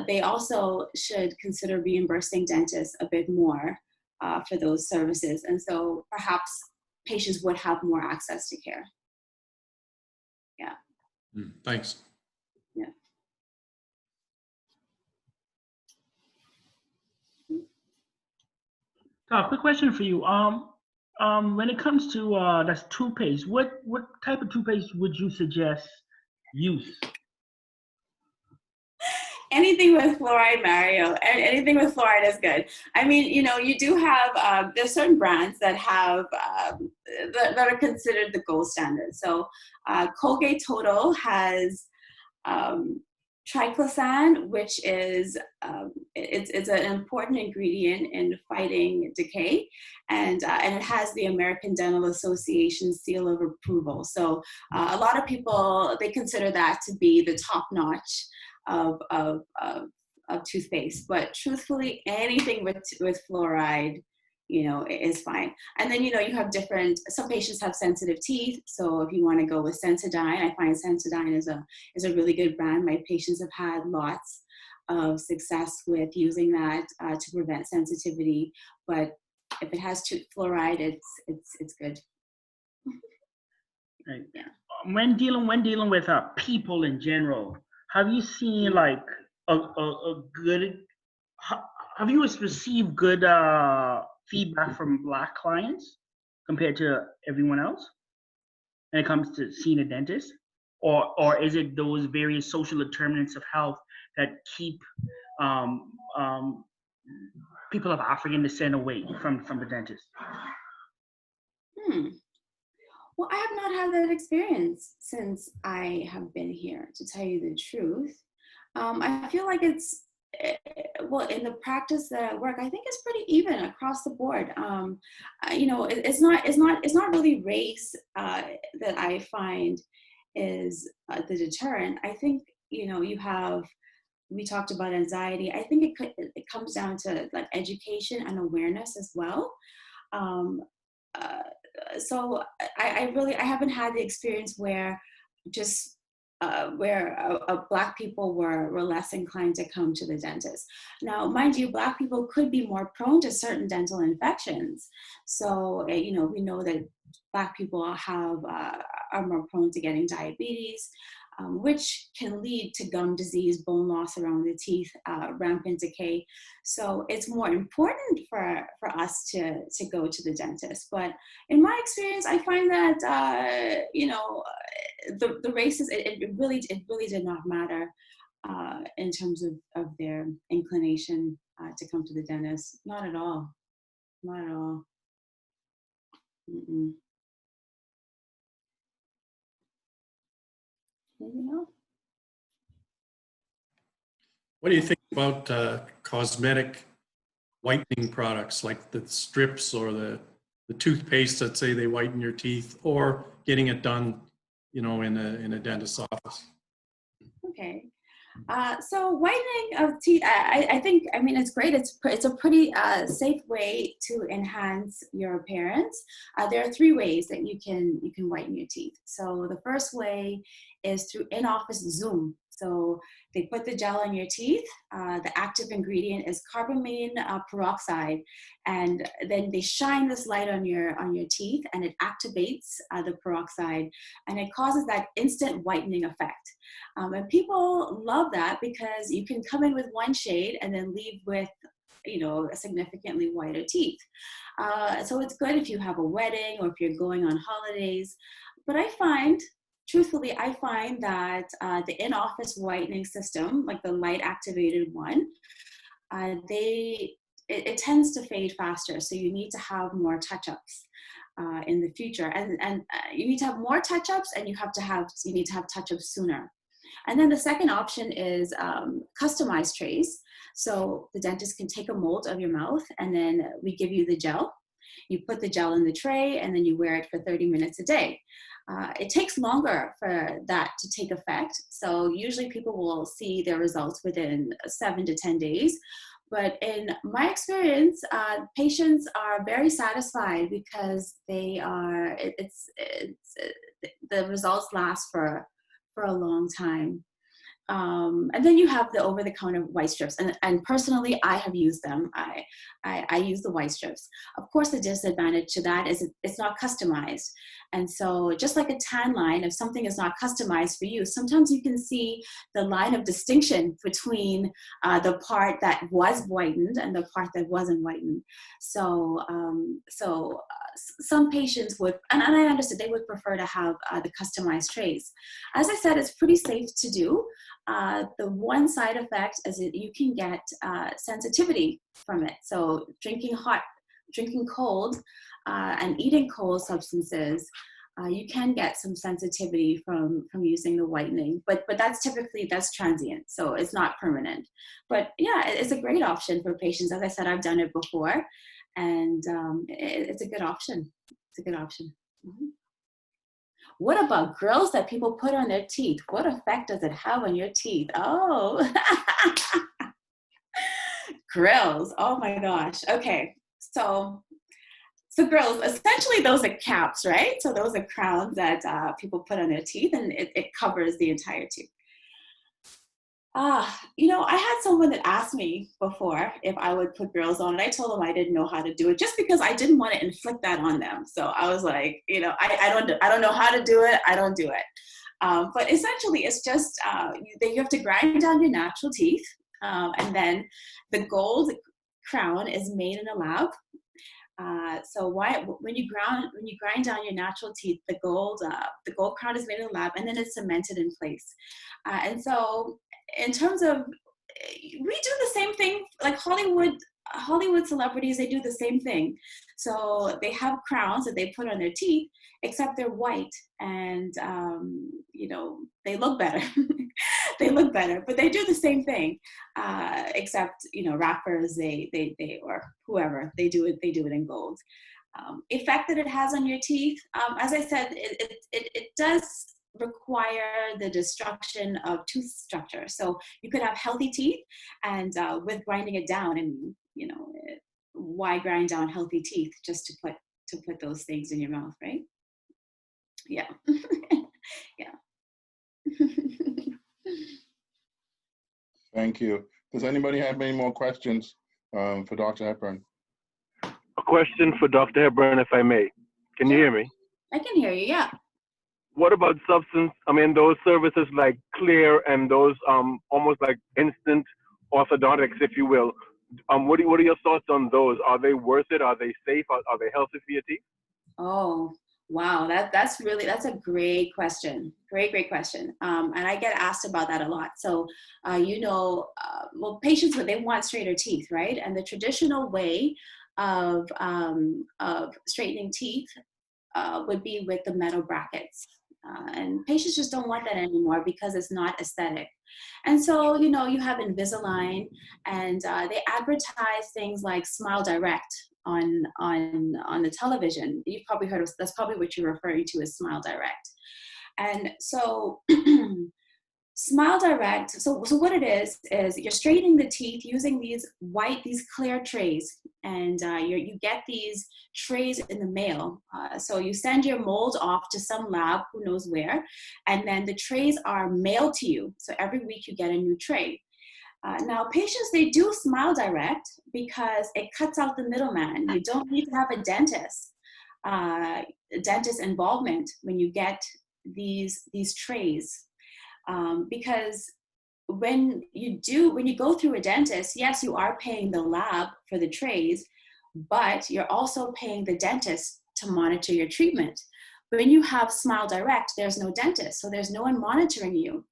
they also should consider reimbursing dentists a bit more for those services, and so perhaps patients would have more access to care. Yeah. Thanks. Yeah. Quick question for you. When it comes to that's toothpaste, what type of toothpaste would you suggest use? Anything with fluoride, Mario. Anything with fluoride is good. I mean, you do have there's certain brands that have that are considered the gold standard. So Colgate Total has triclosan, which is it's an important ingredient in fighting decay, and it has the American Dental Association seal of approval. So a lot of people, they consider that to be the top notch of toothpaste. But truthfully, anything with fluoride, is fine. And then, you have some patients have sensitive teeth. So if you want to go with Sensodyne, I find Sensodyne is a really good brand. My patients have had lots of success with using that to prevent sensitivity. But if it has fluoride, it's good. Right. Yeah. When dealing with people in general, have you seen like a good? Have you received good feedback from Black clients compared to everyone else when it comes to seeing a dentist, or is it those various social determinants of health that keep people of African descent away from the dentist? Well, I have not had that experience since I have been here, to tell you the truth. I feel like it's, well, in the practice that I work, I think it's pretty even across the board. It's not really race that I find is the deterrent. I think, we talked about anxiety. I think it comes down to like education and awareness as well. so I haven't had the experience where just Black people were less inclined to come to the dentist. Now, mind you, Black people could be more prone to certain dental infections. So, you know, we know that Black people are more prone to getting diabetes, which can lead to gum disease, bone loss around the teeth, rampant decay. So it's more important for us to go to the dentist. But in my experience, I find that, you know, the races, it really did not matter in terms of their inclination to come to the dentist. Not at all. Not at all. Mm-mm. Anything else? What do you think about cosmetic whitening products like the strips or the toothpaste that say they whiten your teeth, or getting it done, you know, in a dentist's office? Okay. So whitening of teeth, I think, I mean, it's great. It's a pretty safe way to enhance your appearance. There are 3 ways that you can whiten your teeth. So the first way is through in-office Zoom. So they put the gel on your teeth. The active ingredient is carbamide peroxide, and then they shine this light on your teeth, and it activates the peroxide, and it causes that instant whitening effect. And people love that because you can come in with one shade and then leave with, you know, significantly whiter teeth. So it's good if you have a wedding or if you're going on holidays. But truthfully, I find that the in-office whitening system, like the light activated one, it tends to fade faster. So you need to have more touch-ups in the future. And you need to have more touch-ups, and you need to have touch-ups sooner. And then the second option is customized trays. So the dentist can take a mold of your mouth, and then we give you the gel. You put the gel in the tray, and then you wear it for 30 minutes a day. It takes longer for that to take effect. So usually people will see their results within 7 to 10 days. But in my experience, patients are very satisfied because the results last for a long time. And then you have the over-the-counter white strips, and personally, I have used them. I use the white strips. Of course, the disadvantage to that is it's not customized. And so just like a tan line, if something is not customized for you, sometimes you can see the line of distinction between the part that was whitened and the part that wasn't whitened. So, some patients would, and I understood, they would prefer to have the customized trays. As I said, it's pretty safe to do. The one side effect is that you can get sensitivity from it. So drinking cold, and eating cold substances, you can get some sensitivity from using the whitening, but that's transient, so it's not permanent. But yeah, it's a great option for patients. As I said, I've done it before, and it's a good option. It's a good option. Mm-hmm. What about grills that people put on their teeth? What effect does it have on your teeth? Oh, grills. Oh my gosh. Okay. So grills, essentially those are caps, right? So those are crowns that people put on their teeth, and it covers the entire tooth. You know, I had someone that asked me before if I would put grills on, and I told them I didn't know how to do it, just because I didn't want to inflict that on them. So I was like, you know, I don't know how to do it. I don't do it. But essentially, it's just you have to grind down your natural teeth, and then the gold crown is made in a lab. So when you grind down your natural teeth, the gold crown is made in a lab, and then it's cemented in place. And so in terms of, we do the same thing, like Hollywood celebrities, they do the same thing. So they have crowns that they put on their teeth, except they're white, and you know, they look better. They look better, but they do the same thing, except, you know, rappers, they or whoever, they do it in gold. Effect that it has on your teeth, as I said, it does require the destruction of tooth structure. So you could have healthy teeth, and with grinding it down, and you know, why grind down healthy teeth just to to put those things in your mouth, right? Yeah. Yeah. Thank you. Does anybody have any more questions for Dr. Hepburn? A question for Dr. Hepburn, if I may. Can you hear me? I can hear you, yeah. What about those services like Clear and those almost like instant orthodontics, if you will? What are your thoughts on those? Are they worth it? Are they safe? Are they healthy for your teeth? Oh, wow. That's a great question. Great question. And I get asked about that a lot. So, well, patients, they want straighter teeth, right? And the traditional way of straightening teeth would be with the metal brackets. And patients just don't want that anymore because it's not aesthetic. And so, you have Invisalign, and they advertise things like Smile Direct on the television. You've probably heard of, that's probably what you're referring to as Smile Direct. And so Smile Direct, so what it is you're straightening the teeth using these clear trays, and you get these trays in the mail. So you send your mold off to some lab, who knows where, and then the trays are mailed to you. So every week you get a new tray. Now patients, they do Smile Direct because it cuts out the middleman. You don't need to have a dentist involvement when you get these trays. Because when you go through a dentist, yes, you are paying the lab for the trays, but you're also paying the dentist to monitor your treatment. When you have Smile Direct, there's no dentist, so there's no one monitoring you.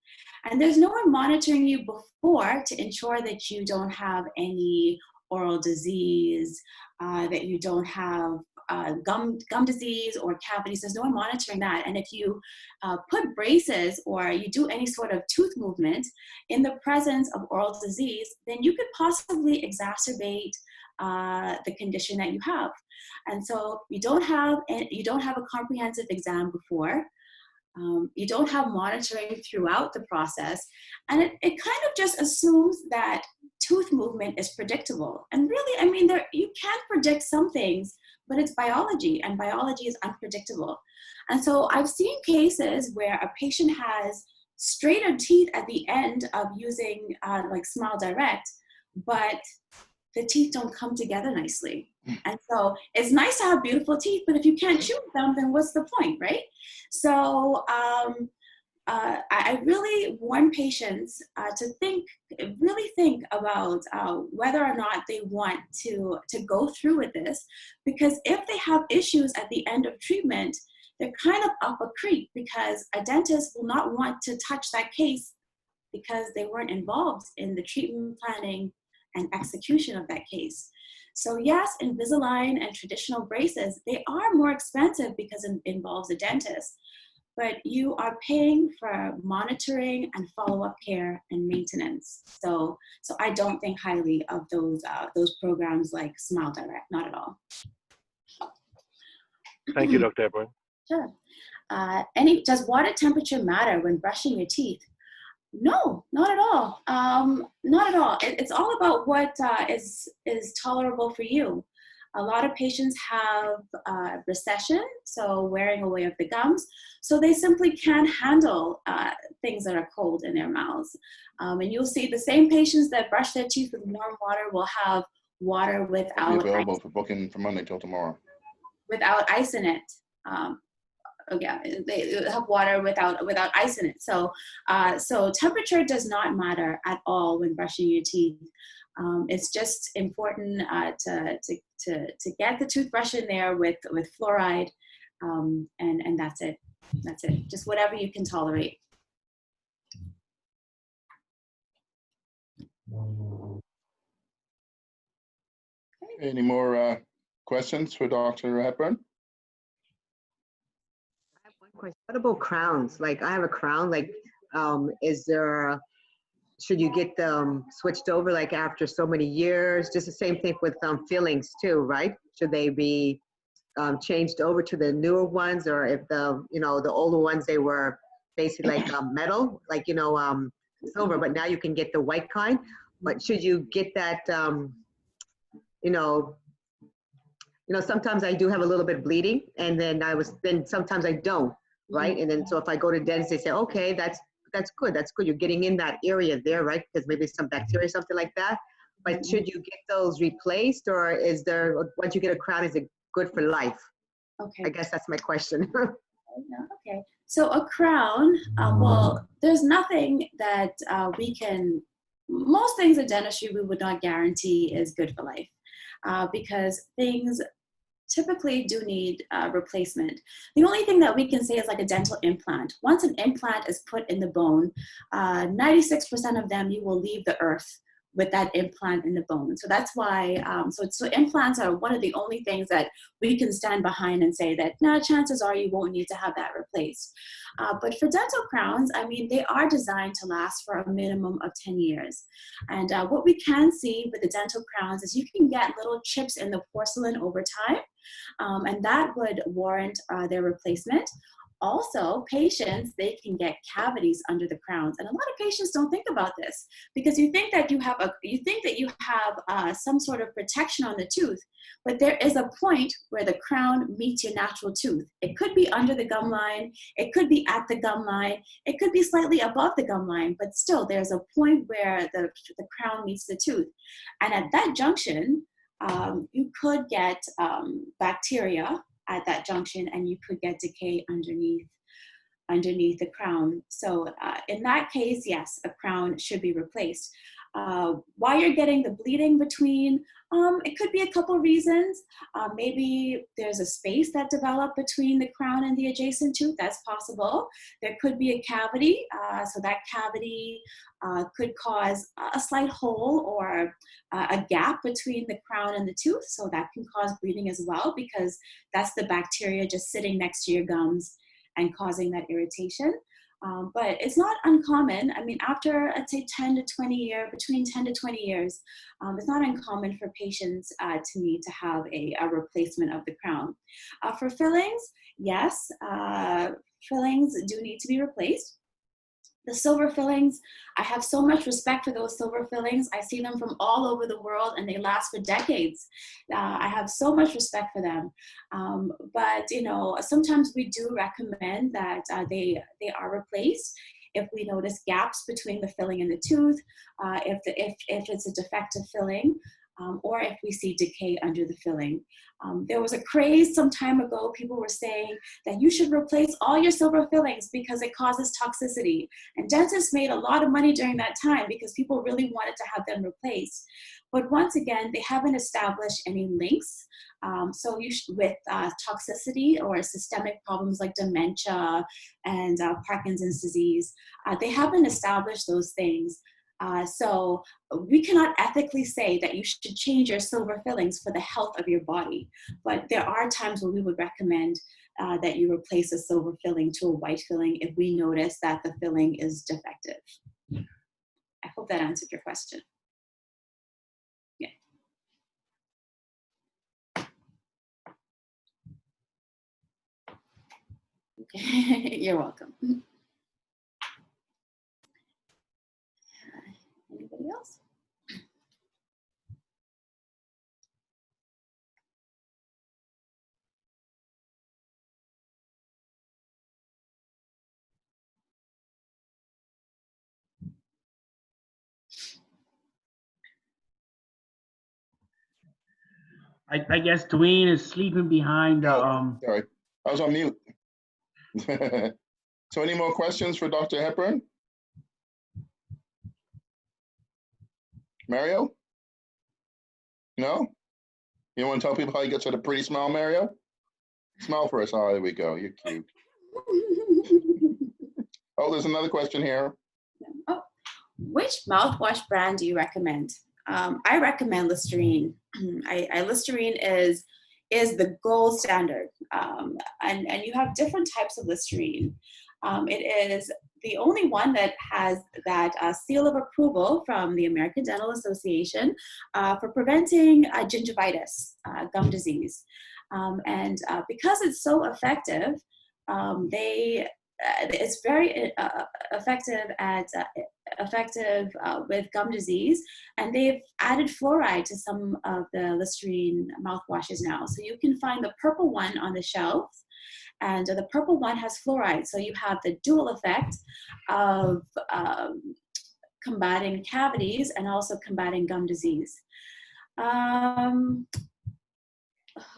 And there's no one monitoring you before to ensure that you don't have any oral disease, that you don't have gum disease or cavities. There's no one monitoring that. And if you put braces or you do any sort of tooth movement in the presence of oral disease, then you could possibly exacerbate the condition that you have. And so you don't have a comprehensive exam before. You don't have monitoring throughout the process. And it kind of just assumes that tooth movement is predictable. And really, I mean, you can predict some things, but it's biology, and biology is unpredictable. And so I've seen cases where a patient has straighter teeth at the end of using like Smile Direct, but the teeth don't come together nicely. And so it's nice to have beautiful teeth, but if you can't chew them, then what's the point, right? So I really warn patients to really think about whether or not they want to go through with this, because if they have issues at the end of treatment, they're kind of up a creek, because a dentist will not want to touch that case because they weren't involved in the treatment planning and execution of that case. So yes, Invisalign and traditional braces, they are more expensive because it involves a dentist, but you are paying for monitoring and follow-up care and maintenance. So I don't think highly of those programs like Smile Direct, not at all. Thank you, Dr. Hepburn. Sure. Does water temperature matter when brushing your teeth? No, not at all. Not at all. It's all about what is tolerable for you. A lot of patients have recession, so wearing away of the gums, so they simply can't handle things that are cold in their mouths. And you'll see the same patients that brush their teeth with warm water will have water without Be available for booking from Monday till tomorrow. Without ice in it. They have water without ice in it. So temperature does not matter at all when brushing your teeth. It's just important to get the toothbrush in there with fluoride, and that's it. That's it. Just whatever you can tolerate. Any more questions for Dr. Hepburn? Question. What about crowns? Like, I have a crown. Like, should you get them switched over like after so many years? Just the same thing with fillings too, right? Should they be changed over to the newer ones, or if the older ones, they were basically like metal, like silver, but now you can get the white kind. But should you get that you know, sometimes I do have a little bit of bleeding, and then sometimes I don't, right? And then so if I go to dentist, they say, okay, that's good. That's good. You're getting in that area there, right? Because maybe some bacteria, something like that. But should you get those replaced, or is there, once you get a crown, is it good for life? Okay. I guess that's my question. Okay. So a crown, well, there's nothing that most things in dentistry we would not guarantee is good for life, because things typically do need replacement. The only thing that we can say is like a dental implant. Once an implant is put in the bone, 96% of them, you will leave the earth with that implant in the bone. So that's why, so implants are one of the only things that we can stand behind and say that, no, chances are you won't need to have that replaced. But for dental crowns, I mean, they are designed to last for a minimum of 10 years. And what we can see with the dental crowns is you can get little chips in the porcelain over time, and that would warrant their replacement. Also, patients, they can get cavities under the crowns, and a lot of patients don't think about this because you think that you have some sort of protection on the tooth, but there is a point where the crown meets your natural tooth. It could be under the gum line, it could be at the gum line, it could be slightly above the gum line, but still there's a point where the crown meets the tooth, and at that junction, you could get bacteria at that junction, and you could get decay underneath the crown. So in that case, yes, a crown should be replaced. Why you're getting the bleeding between, it could be a couple reasons. Maybe there's a space that developed between the crown and the adjacent tooth. That's possible. There could be a cavity, so that cavity could cause a slight hole or a gap between the crown and the tooth, so that can cause bleeding as well, because that's the bacteria just sitting next to your gums and causing that irritation. But it's not uncommon. I mean, after, I'd say between 10 to 20 years, it's not uncommon for patients to need to have a replacement of the crown. For fillings, yes, fillings do need to be replaced. The silver fillings, I have so much respect for those silver fillings. I see them from all over the world and they last for decades. I have so much respect for them. But, you know, sometimes we do recommend that they are replaced if we notice gaps between the filling and the tooth, if it's a defective filling, or if we see decay under the filling. There was a craze some time ago. People were saying that you should replace all your silver fillings because it causes toxicity. And dentists made a lot of money during that time because people really wanted to have them replaced. But once again, they haven't established any links. With toxicity or systemic problems like dementia and Parkinson's disease, they haven't established those things. So we cannot ethically say that you should change your silver fillings for the health of your body. But there are times where we would recommend that you replace a silver filling to a white filling if we notice that the filling is defective. I hope that answered your question. Yeah. Okay. You're welcome. Anybody else? I guess Dwayne is sleeping behind the Sorry, I was on mute. So any more questions for Dr. Hepburn? Mario? No? You want to tell people how you get such a pretty smile, Mario? Smile for us. Oh, there we go. You're cute. Oh, there's another question here. Oh, which mouthwash brand do you recommend? I recommend Listerine. Listerine is the gold standard, and you have different types of Listerine. It is the only one that has that seal of approval from the American Dental Association for preventing gingivitis, gum disease. And because it's so effective, it's very effective at effective with gum disease, and they've added fluoride to some of the Listerine mouthwashes now. So you can find the purple one on the shelf, and the purple one has fluoride. So you have the dual effect of combating cavities and also combating gum disease.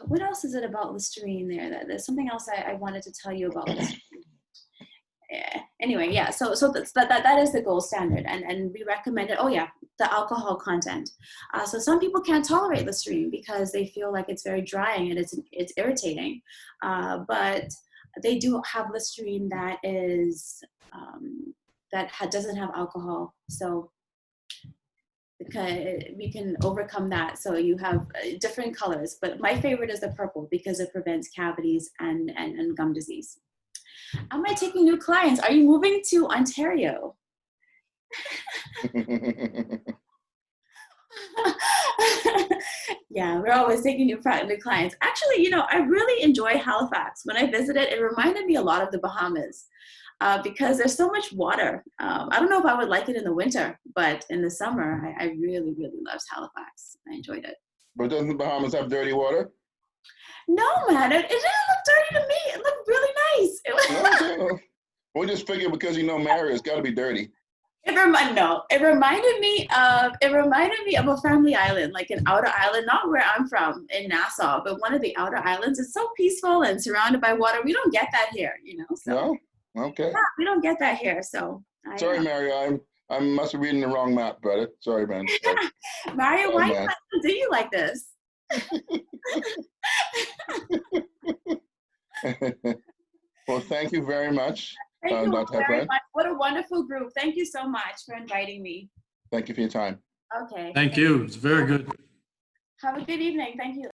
What else is it about Listerine there? There's something else I wanted to tell you about Listerine. Yeah. Anyway, yeah, so that is the gold standard, and we recommend it. Oh yeah, the alcohol content. So some people can't tolerate Listerine because they feel like it's very drying and it's irritating, but they do have Listerine that is doesn't have alcohol, so we can overcome that. So you have different colors, but my favorite is the purple because it prevents cavities and gum disease. Am I taking new clients? Are you moving to Ontario? Yeah, we're always taking new clients. Actually, you know, I really enjoy Halifax. When I visited, it reminded me a lot of the Bahamas because there's so much water. I don't know if I would like it in the winter, but in the summer, I really, really loved Halifax. I enjoyed it. But doesn't the Bahamas have dirty water? No, man, it didn't look dirty to me. It looked really nice. No. We just figured because you know Mary, it's got to be dirty. It reminded me of a family island, like an outer island, not where I'm from in Nassau, but one of the outer islands. It's so peaceful and surrounded by water. We don't get that here, you know. So, no, okay. Yeah, we don't get that here. So Sorry, Mary, I must be reading the wrong map, brother. Sorry, man. Mario, why do you like this? Well, thank you very much. Thank you Dr. very Hepburn. much. What a wonderful group. Thank you so much for inviting me. Thank you for your time. Okay. Thank you. It's very good. Have a good evening. Thank you.